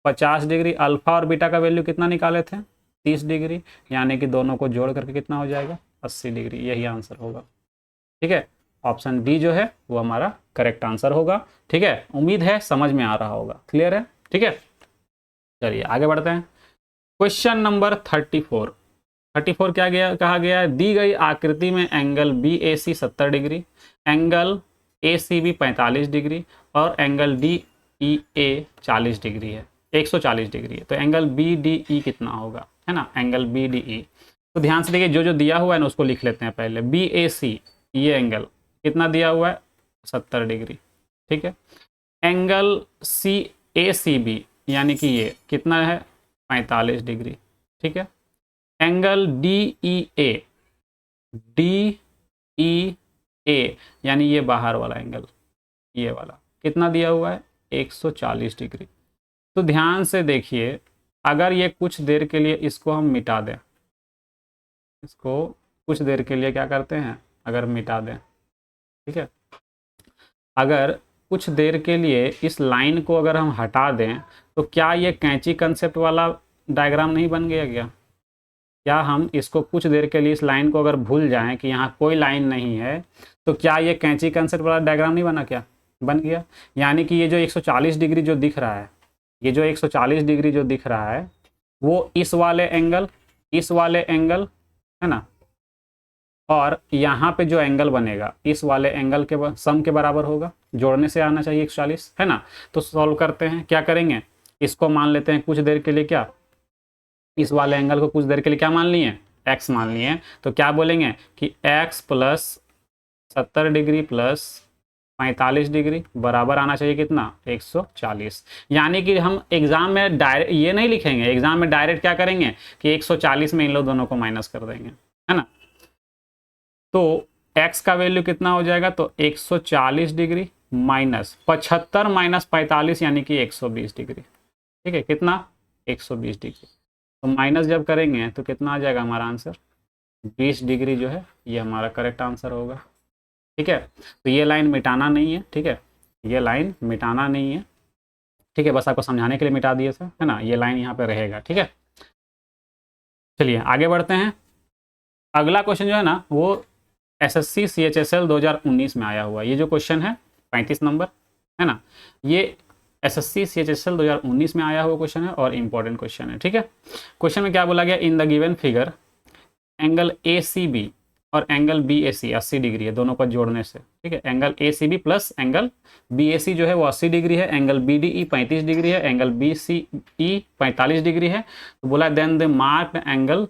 50 डिग्री, अल्फा और बीटा का वैल्यू कितना निकाले थे, 30 डिग्री, यानी कि दोनों को जोड़ करके कितना हो जाएगा, 80 डिग्री। यही आंसर होगा। ठीक है, ऑप्शन डी जो है वो हमारा करेक्ट आंसर होगा। ठीक है, उम्मीद है समझ में आ रहा होगा, क्लियर है। ठीक है, चलिए आगे बढ़ते हैं। क्वेश्चन नंबर 34 क्या कहा गया है, दी गई आकृति में angle B A C 70 degree, angle A C B 45 degree और angle D E A 40 degree है, 140 डिग्री है। तो एंगल बी डी ई कितना होगा, है ना, एंगल बी डी ई। तो ध्यान से देखिए, जो जो दिया हुआ है ना उसको लिख लेते हैं पहले। बी ए सी, ये एंगल कितना दिया हुआ है, 70 डिग्री। ठीक है, एंगल सी ए सी बी यानी कि ये कितना है, 45 डिग्री। ठीक है, एंगल डी ई ए यानी ये बाहर वाला एंगल, ये वाला कितना दिया हुआ है, 140 डिग्री। तो ध्यान से देखिए, अगर ये कुछ देर के लिए इसको हम मिटा दें, इसको कुछ देर के लिए क्या करते हैं, अगर मिटा दें, ठीक है, अगर कुछ देर के लिए इस लाइन को अगर हम हटा दें तो क्या ये कैंची कंसेप्ट वाला डायग्राम नहीं बन गया क्या? क्या हम इसको कुछ देर के लिए इस लाइन को अगर भूल जाएं कि यहाँ कोई लाइन नहीं है तो क्या ये कैंची कंसेप्ट वाला डायग्राम नहीं बना, क्या बन गया? यानी कि ये जो 140 डिग्री जो दिख रहा है, ये जो 140 डिग्री जो दिख रहा है वो इस वाले एंगल, है ना, और यहाँ पे जो एंगल बनेगा इस वाले एंगल के सम के बराबर होगा, जोड़ने से आना चाहिए 140, है ना। तो सॉल्व करते हैं, क्या करेंगे, इसको मान लेते हैं कुछ देर के लिए, क्या, इस वाले एंगल को कुछ देर के लिए क्या मान लिए, x मान लिए। तो क्या बोलेंगे कि x plus 70 degree plus 45 degree बराबर आना चाहिए कितना, 140। यानी कि हम एग्जाम में डायरेक्ट ये नहीं लिखेंगे, एग्जाम में डायरेक्ट क्या करेंगे कि 140 में इन लोग दोनों को माइनस कर देंगे, है ना। तो x का वैल्यू कितना हो जाएगा, तो 140 डिग्री माइनस 75 माइनस 45 यानी कि 120 डिग्री। ठीक है, कितना, 120 डिग्री। तो माइनस जब करेंगे तो कितना आ जाएगा हमारा आंसर, 20 डिग्री जो है ये हमारा करेक्ट आंसर होगा। ठीक है, तो ये लाइन मिटाना नहीं है, ठीक है, ये लाइन मिटाना नहीं है, ठीक है, बस आपको समझाने के लिए मिटा दिए थे, है ना, ये लाइन यहाँ पे रहेगा। ठीक है, चलिए आगे बढ़ते हैं। अगला क्वेश्चन जो है ना वो एसएससी सीएचएसएल 2019 में आया हुआ, ये जो क्वेश्चन है 35 नंबर, है ना, ये एसएससी सीएचएसएल 2019 में आया हुआ क्वेश्चन है और इंपॉर्टेंट क्वेश्चन है। ठीक है, क्वेश्चन में क्या बोला गया, in the given figure angle A C B और angle B A C 80 degree है, दोनों को जोड़ने से। ठीक है, angle A C B plus angle B A C जो है वो 80 डिग्री है, angle B D E 35 degree है, angle B C E 45 degree है। तो बोला then the mark angle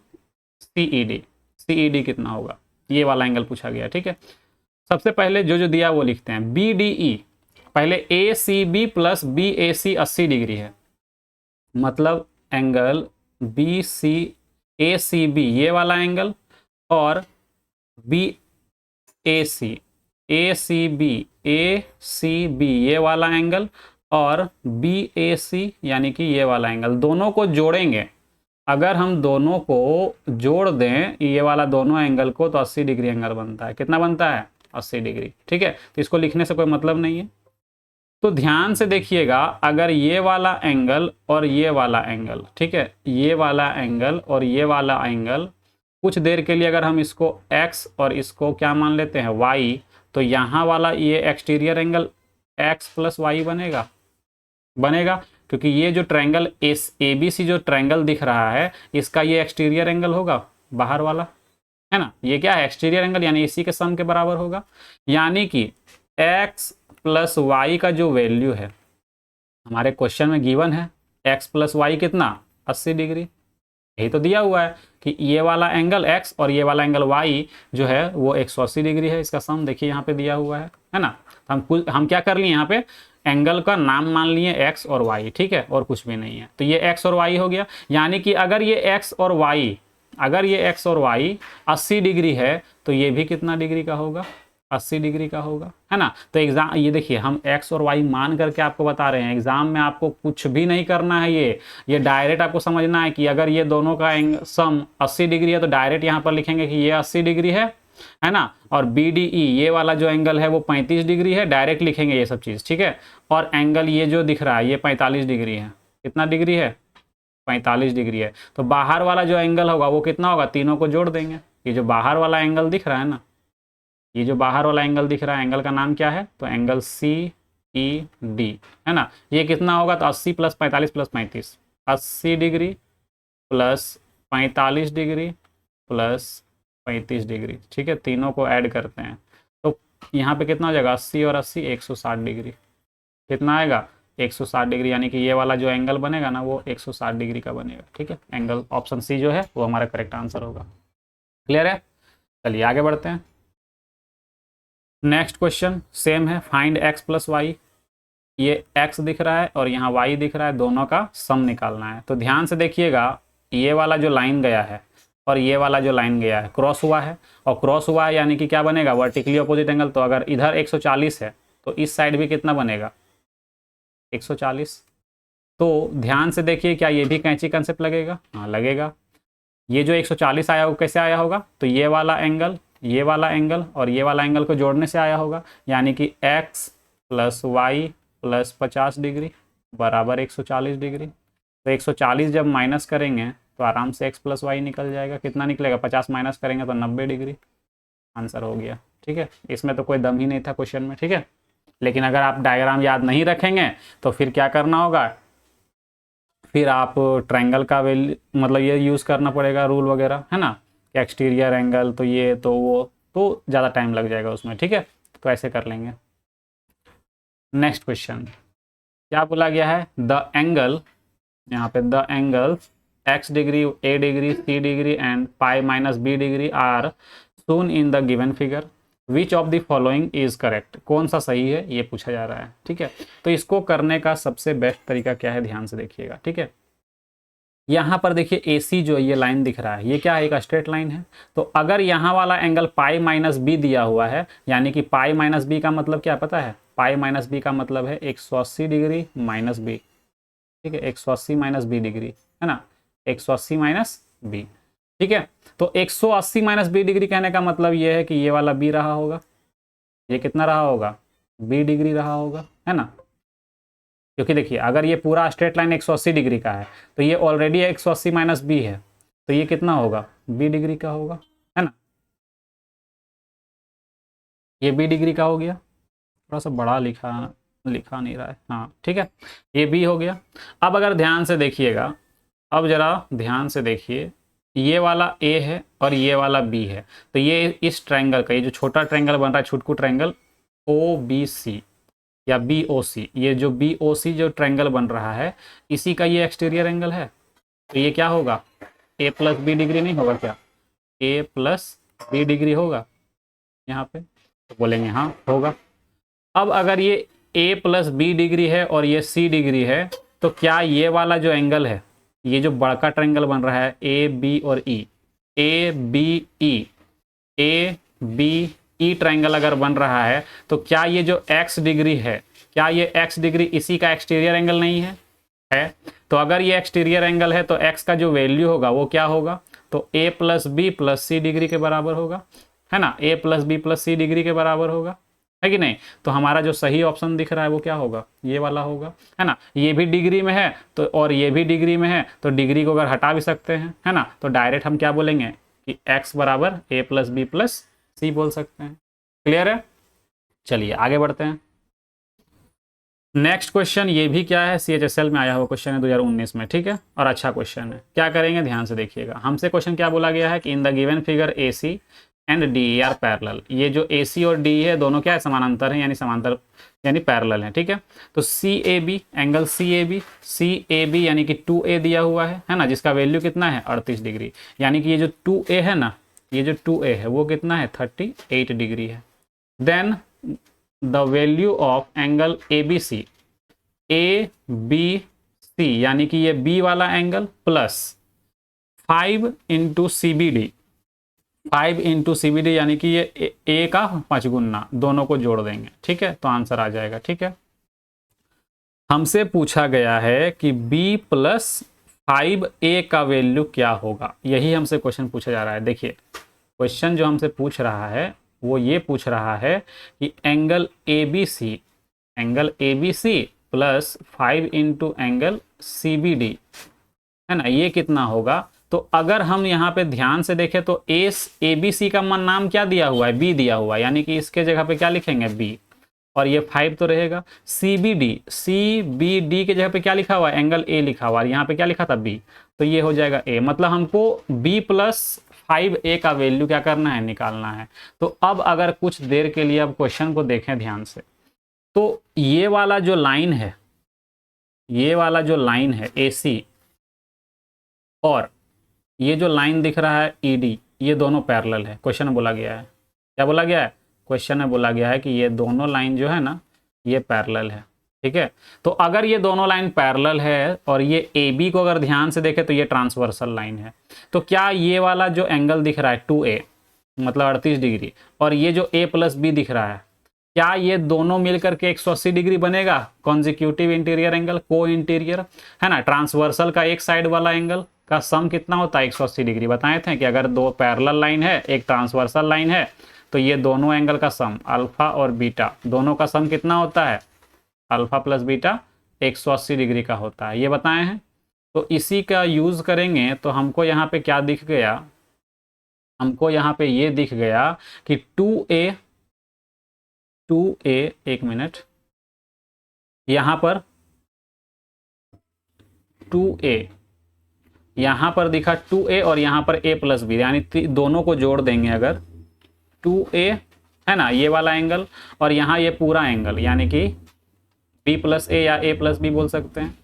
C E D कितना होगा, ये वाला एंगल पूछा गया। ठीक है, सबसे पहले जो जो दिया वो लिखते हैं, बी डी ई, पहले ए C B plus B A C 80 degree है, मतलब एंगल बी सी ए सी बी ये वाला एंगल और बी ए सी बी ये वाला एंगल और बी ए सी यानी कि ये वाला एंगल, दोनों को जोड़ेंगे। अगर हम दोनों को जोड़ दें ये वाला दोनों एंगल को तो 80 डिग्री एंगल बनता है। कितना बनता है, 80 डिग्री। ठीक है, तो इसको लिखने से कोई मतलब नहीं है। तो ध्यान से देखिएगा, अगर ये वाला एंगल और ये वाला एंगल, ठीक है, ये वाला एंगल और ये वाला एंगल कुछ देर के लिए अगर हम इसको x और इसको क्या मान लेते हैं y, तो यहाँ वाला ये exterior angle x plus Y बनेगा, बनेगा, क्योंकि ये जो triangle S A B C जो ट्रायंगल दिख रहा है इसका ये एक्सटीरियर एंगल होगा बाहर वाला, है ना। ये क्या है, एक्सटीरियर एंगल, यानी इसी के सम के बराबर होगा। यानी कि x प्लस वाई का जो वैल्यू है हमारे क्वेश्चन में गिवन है, x प्लस वाई कितना 80 डिग्री, यही तो दिया हुआ है कि ये वाला एंगल x और ये वाला एंगल y जो है वो 180 डिग्री है, इसका सम देखिए यहाँ पे दिया हुआ है ना। हम क्या कर लिए यहाँ पे, एंगल का नाम मान लिए x और y, ठीक है, और कुछ भी नहीं है। तो ये x और y हो गया, यानी कि अगर ये x और y 80 डिग्री है तो ये भी कितना डिग्री का होगा, 80 डिग्री का होगा, है ना। तो एग्जाम ये देखिए हम x और y मान करके आपको बता रहे हैं, एग्जाम में आपको कुछ भी नहीं करना है, ये डायरेक्ट आपको समझना है कि अगर ये दोनों का सम 80 डिग्री है तो डायरेक्ट यहाँ पर लिखेंगे कि ये 80 डिग्री है ना। और BDE ये वाला जो एंगल है वो 35 डिग्री है, डायरेक्ट लिखेंगे ये सब चीज़, ठीक है। और एंगल ये जो दिख रहा है ये 45 डिग्री है, कितना डिग्री है, 45 डिग्री है। तो बाहर वाला जो एंगल होगा वो कितना होगा, तीनों को जोड़ देंगे। ये जो बाहर वाला एंगल दिख रहा है ना, ये जो बाहर वाला एंगल दिख रहा है, एंगल का नाम क्या है, तो एंगल CED, है ना। ये कितना होगा, तो 80 plus 45 plus 35, 80 degree plus 45 degree plus 35 degree, ठीक है। तीनों को ऐड करते हैं तो यहाँ पे कितना हो जाएगा, 80 और 80 160 डिग्री, कितना आएगा 160 डिग्री, यानी कि ये वाला जो एंगल बनेगा ना वो 160 डिग्री का बनेगा, ठीक है। एंगल ऑप्शन सी जो है वो हमारा करेक्ट आंसर होगा। क्लियर है, चलिए आगे बढ़ते हैं। नेक्स्ट क्वेश्चन सेम है, फाइंड x प्लस वाई। ये x दिख रहा है और यहाँ y दिख रहा है, दोनों का सम निकालना है। तो ध्यान से देखिएगा, ये वाला जो लाइन गया है और ये वाला जो लाइन गया है क्रॉस हुआ है, और क्रॉस हुआ है यानी कि क्या बनेगा, वर्टिकली अपोजिट एंगल। तो अगर इधर 140 है तो इस साइड भी कितना बनेगा, 140। तो ध्यान से देखिए, क्या ये भी कैंची कंसेप्ट लगेगा, हाँ लगेगा। ये जो 140 आया वो कैसे आया होगा, तो ये वाला एंगल, ये वाला एंगल और ये वाला एंगल को जोड़ने से आया होगा, यानी कि x plus Y plus 50 degree बराबर 140 डिग्री। तो 140 जब माइनस करेंगे तो आराम से x प्लस वाई निकल जाएगा, कितना निकलेगा, 50 माइनस करेंगे तो 90 डिग्री, आंसर हो गया, ठीक है। इसमें तो कोई दम ही नहीं था क्वेश्चन में, ठीक है। लेकिन अगर आप डायग्राम याद नहीं रखेंगे तो फिर क्या करना होगा, फिर आप ट्रायंगल का मतलब ये यूज़ करना पड़ेगा रूल वगैरह, है ना। एक्सटीरियर एंगल तो ये तो वो, तो ज़्यादा टाइम लग जाएगा उसमें, ठीक है। तो ऐसे कर लेंगे। नेक्स्ट क्वेश्चन क्या बोला गया है, द एंगल, यहाँ पे the angle x degree, a degree, c degree and pi minus b degree are shown in the given figure, which of the following is correct. कौन सा सही है ये पूछा जा रहा है, ठीक है। तो इसको करने का सबसे बेस्ट तरीका क्या है, ध्यान से देखिएगा, ठीक है। यहाँ पर देखिए AC जो ये लाइन दिख रहा है, ये क्या है, एक स्ट्रेट लाइन है। तो अगर यहाँ वाला एंगल पाई माइनस बी दिया हुआ है, यानी कि पाई माइनस बी का मतलब क्या पता है, पाई माइनस बी का मतलब है 180 डिग्री माइनस बी, ठीक है, 180 माइनस बी डिग्री, है ना, 180 माइनस बी, ठीक है। तो 180 माइनस बी डिग्री कहने का मतलब ये है कि ये वाला बी रहा होगा, ये कितना रहा होगा, बी डिग्री रहा होगा, है ना। क्योंकि देखिए अगर ये पूरा स्ट्रेट लाइन 180 डिग्री का है तो ये ऑलरेडी 180 माइनस बी है, तो ये कितना होगा, बी डिग्री का होगा, है ना। ये बी डिग्री का हो गया, थोड़ा सा बड़ा लिखा नहीं रहा है, हाँ ठीक है, ये बी हो गया। अब अगर ध्यान से देखिएगा, अब जरा ध्यान से देखिए, ये वाला ए है और ये वाला बी है। तो ये इस ट्रायंगल का, ये जो छोटा ट्रायंगल बन रहा है, छुटकू ट्रायंगल OBC या BOC, ये जो BOC जो ट्रायंगल बन रहा है इसी का ये एक्सटीरियर एंगल है। तो ये क्या होगा, A प्लस बी डिग्री नहीं होगा क्या, A प्लस बी डिग्री होगा यहाँ पे, तो बोलेंगे हाँ होगा। अब अगर ये A प्लस बी डिग्री है और ये C डिग्री है, तो क्या ये वाला जो एंगल है, ये जो बड़का ट्रायंगल बन रहा है AB और E, ABE ट्रायंगल अगर बन रहा है, तो क्या ये जो x डिग्री है, क्या ये x डिग्री इसी का एक्सटीरियर एंगल नहीं है। तो अगर ये एक्सटीरियर एंगल है तो x का जो वैल्यू होगा वो क्या होगा, तो a plus B plus C degree के बराबर होगा, है ना, a plus B plus C degree के बराबर होगा, है कि नहीं। तो हमारा जो सही ऑप्शन दिख रहा है वो क्या होगा, ये वाला होगा, है ना। ये भी डिग्री में है तो, और ये भी डिग्री में है, तो डिग्री को अगर हटा भी सकते हैं, है ना। तो डायरेक्ट हम क्या बोलेंगे कि x बराबर a प्लस बी प्लस सी बोल सकते हैं। क्लियर है, चलिए आगे बढ़ते हैं। नेक्स्ट क्वेश्चन, ये भी क्या है, CHSL में आया हुआ क्वेश्चन है 2019 में, ठीक है, और अच्छा क्वेश्चन है। क्या करेंगे ध्यान से देखिएगा। हमसे क्वेश्चन क्या बोला गया है कि in the given figure AC and DE are parallel. ये जो AC और DE है दोनों क्या है, समानांतर है, यानी समांतर यानी पैरेलल है, ठीक है। तो CAB, एंगल CAB यानी कि 2A दिया हुआ है ना, जिसका वैल्यू कितना है 38 डिग्री, यानी कि ये जो 2A है ना, ये जो 2A है वो कितना है 38 डिग्री है। Then the value of angle ABC यानी कि ये B वाला angle plus 5 into CBD, 5 into CBD यानी कि ये A का 5 गुना, दोनों को जोड़ देंगे, ठीक है, तो आंसर आ जाएगा, ठीक है। हमसे पूछा गया है कि B प्लस 5A का वैल्यू क्या होगा, यही हमसे क्वेश्चन पूछा जा रहा है। देखिए क्वेश्चन जो हमसे पूछ रहा है वो ये पूछ रहा है कि angle ABC plus 5 into angle CBD है ना, ये कितना होगा। तो अगर हम यहाँ पे ध्यान से देखें तो ABC का नाम क्या दिया हुआ है, B दिया हुआ है, यानी कि इसके जगह पे क्या लिखेंगे B, और ये 5 तो रहेगा। CBD के जगह पे क्या लिखा हुआ है, एंगल A लिखा हुआ है, यहाँ पे क्या लिखा था B, तो ये हो जाएगा A। मतलब हमको B प्लस 5A का वैल्यू क्या करना है, निकालना है। तो अब अगर कुछ देर के लिए अब क्वेश्चन को देखें ध्यान से, तो ये वाला जो लाइन है, ये वाला जो लाइन है AC, और ये जो लाइन दिख रहा है ED, ये दोनों पैरेलल है। क्वेश्चन में बोला गया है, क्या बोला गया है, क्वेश्चन में बोला गया है कि ये दोनों लाइन जो है ना ये पैरेलल है, ठीक है। तो अगर ये दोनों लाइन पैरेलल है और ये AB को अगर ध्यान से देखें तो ये ट्रांसवर्सल लाइन है, तो क्या ये वाला जो एंगल दिख रहा है 2A मतलब 38 डिग्री, और ये जो A प्लस B दिख रहा है, क्या ये दोनों मिलकर के 180 डिग्री बनेगा, कॉन्जिक्यूटिव इंटीरियर एंगल, को इंटीरियर है ना। ट्रांसवर्सल का एक साइड वाला एंगल का सम कितना होता है 180 डिग्री, बताए थे कि अगर दो पैरेलल लाइन है एक ट्रांसवर्सल लाइन है तो ये दोनों एंगल का सम अल्फा और बीटा दोनों का सम कितना होता है, अल्फा प्लस बीटा 180 डिग्री का होता है, ये बताए हैं। तो इसी का यूज करेंगे तो हमको यहाँ पे क्या दिख गया, हमको यहाँ पे ये दिख गया कि 2A, एक मिनट, यहाँ पर 2A, यहाँ पर दिखा 2A और यहाँ पर A प्लस बी, यानी दोनों को जोड़ देंगे अगर 2A है ना ये वाला एंगल, और यहाँ ये पूरा एंगल यानी कि B प्लस A या A प्लस बी बोल सकते हैं।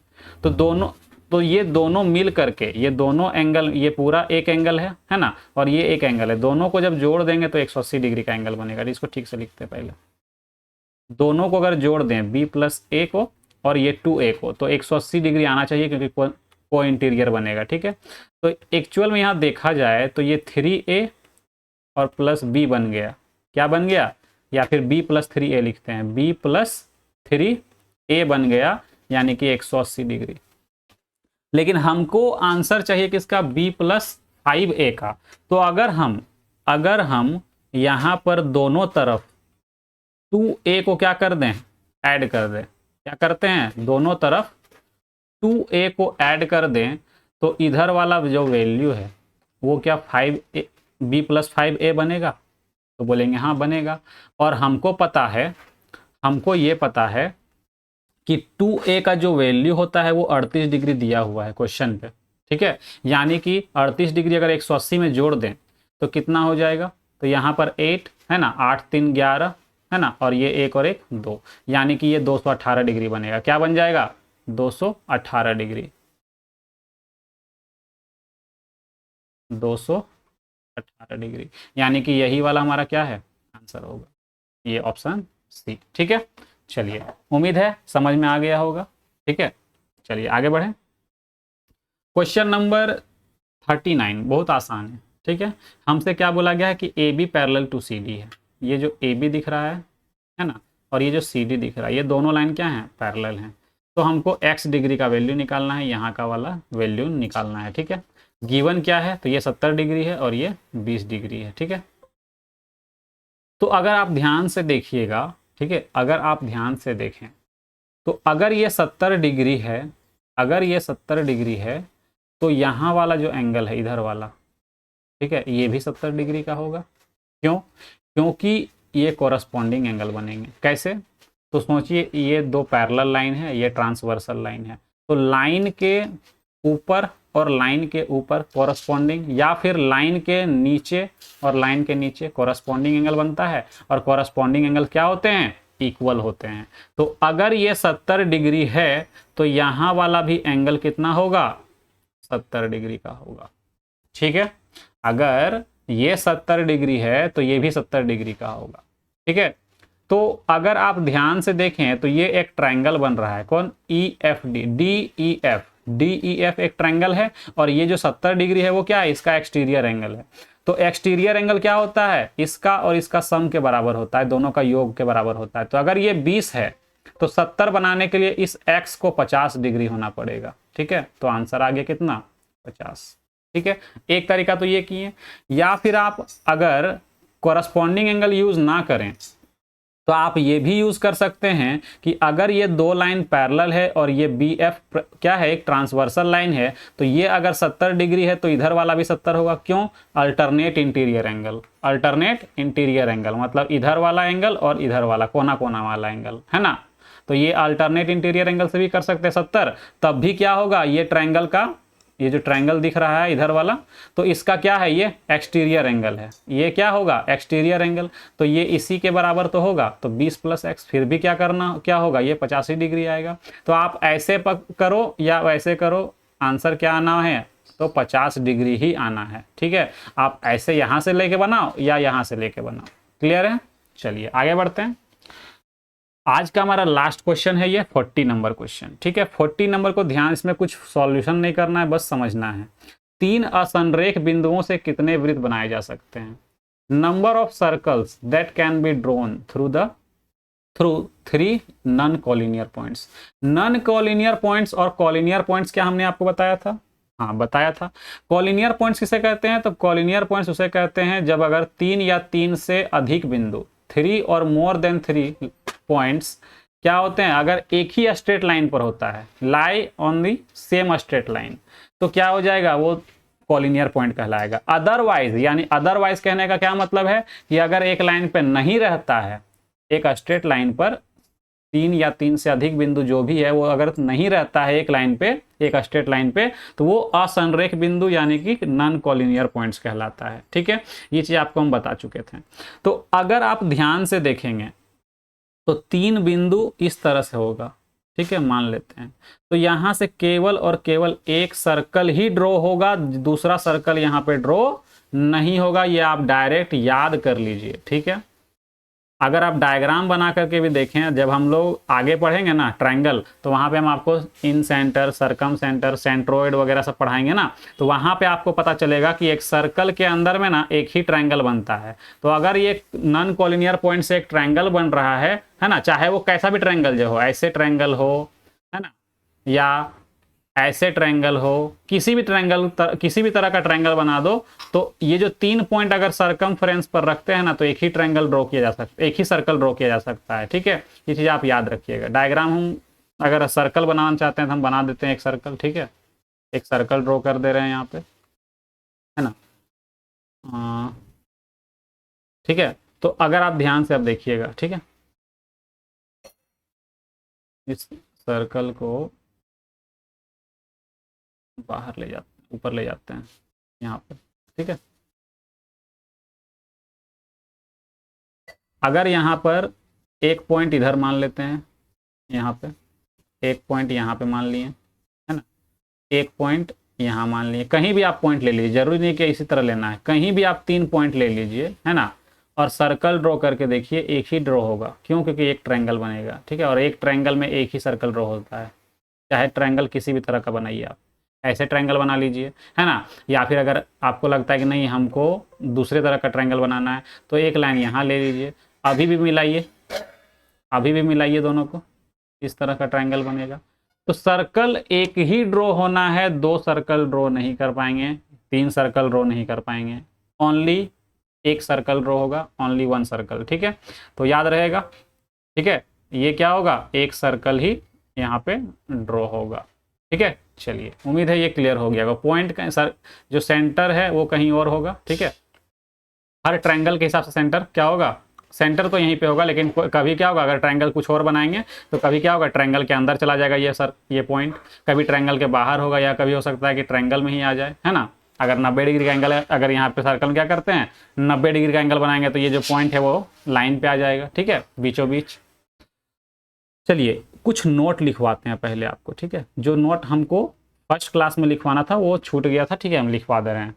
तो दोनों, तो ये दोनों मिल करके ये दोनों एंगल, ये पूरा एक एंगल है ना, और ये एक एंगल है, दोनों को जब जोड़ देंगे तो 180 डिग्री का एंगल बनेगा। इसको ठीक से लिखते हैं पहले, दोनों को अगर जोड़ दें B प्लस A को और ये 2A को, तो 180 डिग्री आना चाहिए क्योंकि को इंटीरियर बनेगा, ठीक है। तो एक्चुअल में यहाँ देखा जाए तो ये 3A और प्लस B बन गया, क्या बन गया, या फिर B प्लस 3A लिखते हैं, B प्लस 3A बन गया यानी कि 180 डिग्री। लेकिन हमको आंसर चाहिए किसका, B प्लस 5A का। तो अगर हम यहाँ पर दोनों तरफ 2A को क्या कर दें, ऐड कर दें, क्या करते हैं दोनों तरफ 2A को ऐड कर दें, तो इधर वाला जो वैल्यू है वो क्या 5A, B प्लस 5A बनेगा, तो बोलेंगे हाँ बनेगा। और हमको पता है, हमको ये पता है कि 2A का जो वैल्यू होता है वो 38 डिग्री दिया हुआ है क्वेश्चन पे, ठीक है। यानी कि 38 डिग्री अगर 180 में जोड़ दें तो कितना हो जाएगा, तो यहाँ पर 8 है ना, 8 3 11 है ना, और ये एक और एक 2, यानी कि ये 218 डिग्री बनेगा। क्या बन जाएगा, 218 डिग्री, 218 डिग्री, यानी कि यही वाला हमारा क्या है आंसर होगा, ये ऑप्शन सी, ठीक है। चलिए उम्मीद है समझ में आ गया होगा, ठीक है। चलिए आगे बढ़ें। क्वेश्चन नंबर 39 बहुत आसान है, ठीक है। हमसे क्या बोला गया है कि AB पैरेलल टू CD है, ये जो AB दिख रहा है ना, और ये जो CD दिख रहा है, ये दोनों लाइन क्या हैं, पैरेलल हैं। तो हमको x डिग्री का वैल्यू निकालना है, यहाँ का वाला वैल्यू निकालना है, ठीक है। गिवन क्या है, तो ये 70 डिग्री है और ये 20 डिग्री है, ठीक है। तो अगर आप ध्यान से देखिएगा, ठीक है, अगर आप ध्यान से देखें तो अगर ये 70 डिग्री है, अगर ये 70 डिग्री है तो यहाँ वाला जो एंगल है इधर वाला, ठीक है, ये भी 70 डिग्री का होगा। क्यों, क्योंकि ये कोरस्पॉन्डिंग एंगल बनेंगे। कैसे, तो सोचिए ये दो पैरेलल लाइन है, ये ट्रांसवर्सल लाइन है, तो लाइन के ऊपर और लाइन के ऊपर कॉरस्पॉन्डिंग, या फिर लाइन के नीचे और लाइन के नीचे कॉरस्पॉन्डिंग एंगल बनता है, और कॉरस्पॉन्डिंग एंगल क्या होते हैं, इक्वल होते हैं। तो अगर ये 70 डिग्री है तो यहाँ वाला भी एंगल कितना होगा, 70 डिग्री का होगा। ठीक है, अगर ये 70 डिग्री है तो ये भी 70 डिग्री का होगा। ठीक है, तो अगर आप ध्यान से देखें तो ये एक ट्रायंगल बन रहा है, कौन, EFD, DEF एक ट्रायंगल है, और ये जो 70 डिग्री है वो क्या है, इसका एक्सटीरियर एंगल है। तो एक्सटीरियर एंगल क्या होता है, इसका और इसका सम के बराबर होता है, दोनों का योग के बराबर होता है। तो अगर ये 20 है तो 70 बनाने के लिए इस x को 50 डिग्री होना पड़ेगा। ठीक है, तो आंसर आ गया कितना, 50। ठीक है, एक तरीका तो ये किए, या फिर आप अगर कॉरस्पॉन्डिंग एंगल यूज ना करें तो आप ये भी यूज कर सकते हैं कि अगर ये दो लाइन पैरेलल है और ये BF क्या है, एक ट्रांसवर्सल लाइन है, तो ये अगर 70 डिग्री है तो इधर वाला भी 70 होगा। क्यों, alternate interior angle, alternate interior angle मतलब इधर वाला एंगल और इधर वाला कोना कोना वाला एंगल, है ना। तो ये अल्टरनेट इंटीरियर एंगल से भी कर सकते हैं 70, तब भी क्या होगा, ये ट्रायंगल का, ये जो ट्रायंगल दिख रहा है इधर वाला, तो इसका क्या है, ये एक्सटीरियर एंगल है, ये क्या होगा, एक्सटीरियर एंगल, तो ये इसी के बराबर तो होगा। तो 20 + x फिर भी क्या करना, क्या होगा, ये 85 डिग्री आएगा। तो आप ऐसे करो या वैसे करो, आंसर क्या आना है, तो 50 डिग्री ही आना है। ठीक है, आप ऐसे यहाँ से लेके बनाओ या यहाँ से लेके बनाओ। क्लियर है, चलिए आगे बढ़ते हैं। आज का हमारा लास्ट क्वेश्चन है ये 40 नंबर क्वेश्चन। ठीक है, 40 नंबर को ध्यान, इसमें कुछ सॉल्यूशन नहीं करना है, बस समझना है। 3 असंरेख बिंदुओं से कितने वृत्त बनाए जा सकते हैं, number of circles that can be drawn through 3 non collinear points. Non collinear points और कॉलिनियर पॉइंट्स क्या हमने आपको बताया था, हाँ बताया था। कॉलिनियर पॉइंट्स किसे कहते हैं, तो कॉलिनियर पॉइंट्स उसे कहते हैं जब अगर 3 या 3 से अधिक बिंदु, 3 और मोर देन 3 पॉइंट्स क्या होते हैं, अगर एक ही स्ट्रेट लाइन पर होता है, lie on the same straight line, तो क्या हो जाएगा, वो कॉलिनियर पॉइंट कहलाएगा। अदरवाइज, यानी अदरवाइज कहने का क्या मतलब है कि अगर एक लाइन पे नहीं रहता है, एक स्ट्रेट लाइन पर 3 या 3 से अधिक बिंदु जो भी है वो अगर नहीं रहता है एक लाइन पे, एक स्ट्रेट लाइन पे, तो वो असंरेख बिंदु यानी कि नॉन कॉलिनियर पॉइंट्स कहलाता है। ठीक है, ये चीज आपको हम बता चुके थे। तो अगर आप ध्यान से देखेंगे तो 3 बिंदु इस तरह से होगा। ठीक है, मान लेते हैं, तो यहां से केवल और केवल एक सर्कल ही ड्रॉ होगा, दूसरा सर्कल यहां पे ड्रॉ नहीं होगा, ये आप डायरेक्ट याद कर लीजिए। ठीक है, अगर आप डायग्राम बना करके भी देखें, जब हम लोग आगे पढ़ेंगे ना ट्रायंगल, तो वहाँ पे हम आपको इन सेंटर, सरकम सेंटर, सेंट्रोइड वगैरह सब पढ़ाएंगे ना, तो वहाँ पे आपको पता चलेगा कि एक सर्कल के अंदर में ना एक ही ट्रायंगल बनता है। तो अगर ये नॉन कॉलिनियर पॉइंट से एक ट्रायंगल बन रहा है ना, चाहे वो कैसा भी ट्रायंगल जो हो, ऐसे ट्रायंगल हो, है ना, या ऐसे ट्रायंगल हो, किसी भी तरह का ट्रायंगल बना दो, तो ये जो 3 पॉइंट अगर सरकमफ्रेंस पर रखते हैं ना, तो एक ही ट्रायंगल ड्रॉ किया जा सकता है, एक ही सर्कल ड्रॉ किया जा सकता है। ठीक है, ये चीज़ आप याद रखिएगा। डायग्राम हम अगर सर्कल बनाना चाहते हैं तो हम बना देते हैं एक सर्कल। ठीक है, एक सर्कल ड्रॉ कर दे रहे हैं यहाँ पे, है ना। ठीक है, तो अगर आप ध्यान से अब देखिएगा, ठीक है, इस सर्कल को बाहर ले जाते हैं, ऊपर ले जाते हैं यहाँ पर। ठीक है, अगर यहाँ पर एक पॉइंट इधर मान लेते हैं, यहाँ पे एक पॉइंट यहाँ पे मान लिए, है ना, एक पॉइंट यहाँ मान लिए, कहीं भी आप पॉइंट ले लीजिए, जरूरी नहीं कि इसी तरह लेना है, कहीं भी आप 3 पॉइंट ले लीजिए, है ना, और सर्कल ड्रॉ करके देखिए, एक ही ड्रॉ होगा। क्यों, क्योंकि एक ट्रायंगल बनेगा। ठीक है, और एक ट्रायंगल में एक ही सर्कल ड्रॉ होता है, चाहे ट्रायंगल किसी भी तरह का बनाइए, आप ऐसे ट्रायंगल बना लीजिए, है ना, या फिर अगर आपको लगता है कि नहीं हमको दूसरे तरह का ट्रायंगल बनाना है, तो एक लाइन यहाँ ले लीजिए, अभी भी मिलाइए दोनों को, इस तरह का ट्रायंगल बनेगा। तो सर्कल एक ही ड्रॉ होना है, 2 सर्कल ड्रॉ नहीं कर पाएंगे, 3 सर्कल ड्रॉ नहीं कर पाएंगे, ओनली एक सर्कल ड्रॉ होगा, ओनली 1 सर्कल। ठीक है, तो याद रहेगा। ठीक है, ये क्या होगा, एक सर्कल ही यहाँ पे ड्रॉ होगा। ठीक है, चलिए उम्मीद है ये क्लियर हो गया। पॉइंट का सर जो सेंटर है वो कहीं और होगा। ठीक है, हर ट्रायंगल के हिसाब से सेंटर क्या होगा, सेंटर तो यहीं पे होगा, लेकिन कभी क्या होगा, अगर ट्रायंगल कुछ और बनाएंगे तो कभी क्या होगा, ट्रायंगल के अंदर चला जाएगा ये सर ये पॉइंट, कभी ट्रायंगल के बाहर होगा, या कभी हो सकता है कि ट्रायंगल में ही आ जाए, है ना। अगर 90 डिग्री का एंगल है, अगर यहाँ पे सर्कल में क्या करते हैं 90 डिग्री का एंगल बनाएंगे तो ये जो पॉइंट है वो लाइन पे आ जाएगा, ठीक है, बीचों बीच। चलिए कुछ नोट लिखवाते हैं पहले आपको, ठीक है। जो नोट हमको फर्स्ट क्लास में लिखवाना था वो छूट गया था, ठीक है, हम लिखवा दे रहे हैं।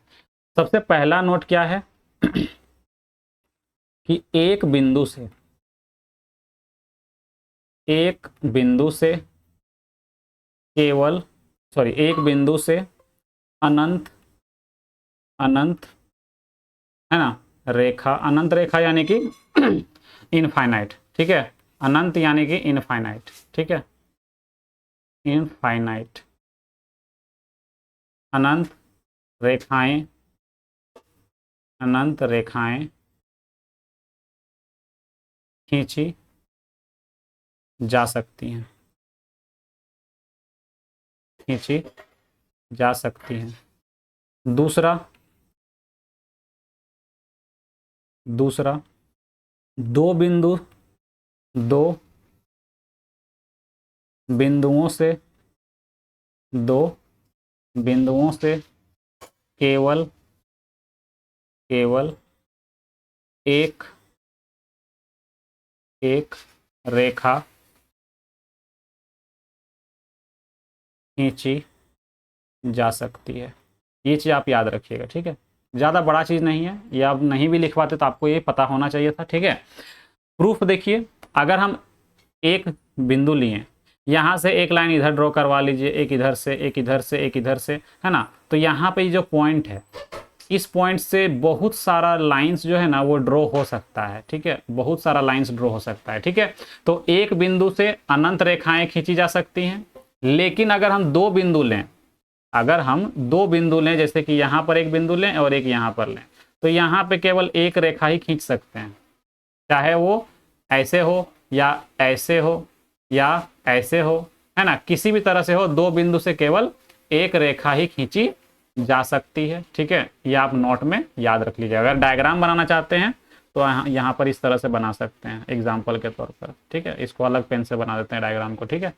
सबसे पहला नोट क्या है कि एक बिंदु से केवल एक बिंदु से अनंत है ना रेखा, अनंत रेखा यानी कि इनफाइनाइट, ठीक है, अनंत यानी कि इनफाइनाइट, ठीक है, इनफाइनाइट, अनंत रेखाएं खींची जा सकती हैं, खींची जा सकती हैं। दूसरा दो बिंदुओं से केवल एक रेखा खींची जा सकती है। ये चीज़ आप याद रखिएगा, ठीक है, ज़्यादा बड़ा चीज़ नहीं है, ये आप नहीं भी लिखवाते तो आपको ये पता होना चाहिए था, ठीक है। प्रूफ देखिए, अगर हम एक बिंदु लिए, यहाँ से एक लाइन इधर ड्रॉ करवा लीजिए, एक इधर से, एक इधर से, एक इधर से, है ना, तो यहाँ पे जो पॉइंट है, इस पॉइंट से बहुत सारा लाइंस जो है ना वो ड्रॉ हो सकता है, ठीक है, बहुत सारा लाइंस ड्रॉ हो सकता है, ठीक है। तो एक बिंदु से अनंत रेखाएं खींची जा सकती हैं, लेकिन अगर हम दो बिंदु लें, जैसे कि यहाँ पर एक बिंदु लें और एक यहाँ पर लें, तो यहाँ पे केवल एक रेखा ही खींच सकते हैं, चाहे वो ऐसे हो या ऐसे हो या ऐसे हो, है ना, किसी भी तरह से हो, दो बिंदु से केवल एक रेखा ही खींची जा सकती है, ठीक है। ये आप नोट में याद रख लीजिए। अगर डायग्राम बनाना चाहते हैं तो यहाँ पर इस तरह से बना सकते हैं एग्जाम्पल के तौर पर, ठीक है। इसको अलग पेन से बना देते हैं डायग्राम को, ठीक है।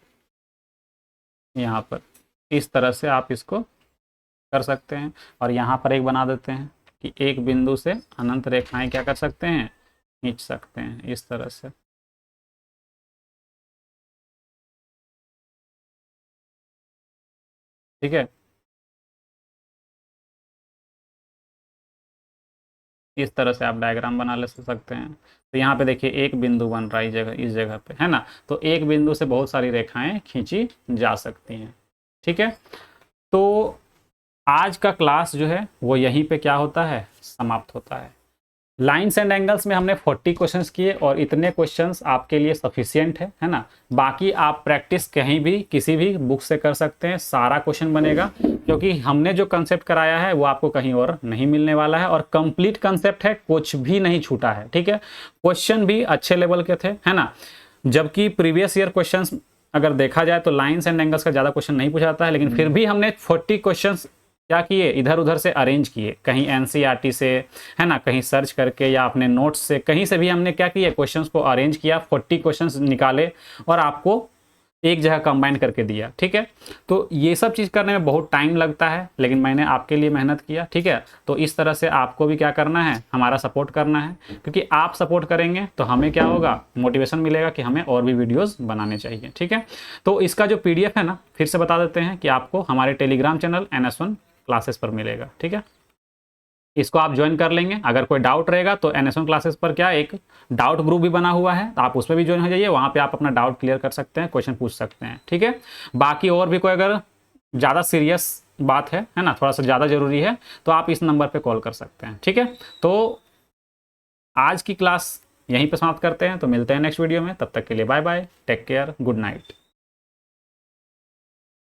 यहाँ पर इस तरह से आप इसको कर सकते हैं, और यहाँ पर एक बना देते हैं कि एक बिंदु से अनंत रेखाएं क्या कर सकते हैं, खींच सकते हैं, इस तरह से, ठीक है। इस तरह से आप डायग्राम बना ले सकते हैं। तो यहाँ पे देखिए एक बिंदु बन रहा है इस जगह पे, है ना, तो एक बिंदु से बहुत सारी रेखाएं खींची जा सकती हैं, ठीक है। तो आज का क्लास जो है वो यहीं पे क्या होता है, समाप्त होता है। लाइन्स एंड एंगल्स में हमने 40 क्वेश्चंस किए और इतने क्वेश्चंस आपके लिए सफिशिएंट है ना। बाकी आप प्रैक्टिस कहीं भी किसी भी बुक से कर सकते हैं, सारा क्वेश्चन बनेगा, क्योंकि हमने जो कंसेप्ट कराया है वो आपको कहीं और नहीं मिलने वाला है, और कंप्लीट कंसेप्ट है, कुछ भी नहीं छूटा है, ठीक है। क्वेश्चन भी अच्छे लेवल के थे, है ना, जबकि प्रीवियस ईयर क्वेश्चंस अगर देखा जाए तो लाइन्स एंड एंगल्स का ज़्यादा क्वेश्चन नहीं पूछा जाता है, लेकिन फिर भी हमने 40 क्वेश्चंस क्या किए, इधर उधर से अरेंज किए, कहीं एनसीईआरटी से, है ना, कहीं सर्च करके या अपने नोट्स से, कहीं से भी हमने क्या किया, क्वेश्चंस को अरेंज किया, 40 क्वेश्चंस निकाले और आपको एक जगह कंबाइन करके दिया, ठीक है। तो ये सब चीज़ करने में बहुत टाइम लगता है, लेकिन मैंने आपके लिए मेहनत किया, ठीक है। तो इस तरह से आपको भी क्या करना है, हमारा सपोर्ट करना है, क्योंकि आप सपोर्ट करेंगे तो हमें क्या होगा, मोटिवेशन मिलेगा कि हमें और भी वीडियोस बनाने चाहिए, ठीक है। तो इसका जो PDF है ना, फिर से बता देते हैं कि आपको हमारे टेलीग्राम चैनल NS1 क्लासेस पर मिलेगा, ठीक है। इसको आप ज्वाइन कर लेंगे। अगर कोई डाउट रहेगा तो NS1 क्लासेस पर क्या एक डाउट ग्रुप भी बना हुआ है, तो आप उसमें भी ज्वाइन हो जाइए, वहाँ पे आप अपना डाउट क्लियर कर सकते हैं, क्वेश्चन पूछ सकते हैं, ठीक है। बाकी और भी कोई अगर ज़्यादा सीरियस बात है ना, थोड़ा सा ज़्यादा ज़रूरी है, तो आप इस नंबर पर कॉल कर सकते हैं, ठीक है। तो आज की क्लास यहीं पर समाप्त करते हैं, तो मिलते हैं नेक्स्ट वीडियो में, तब तक के लिए bye bye, take care, good night.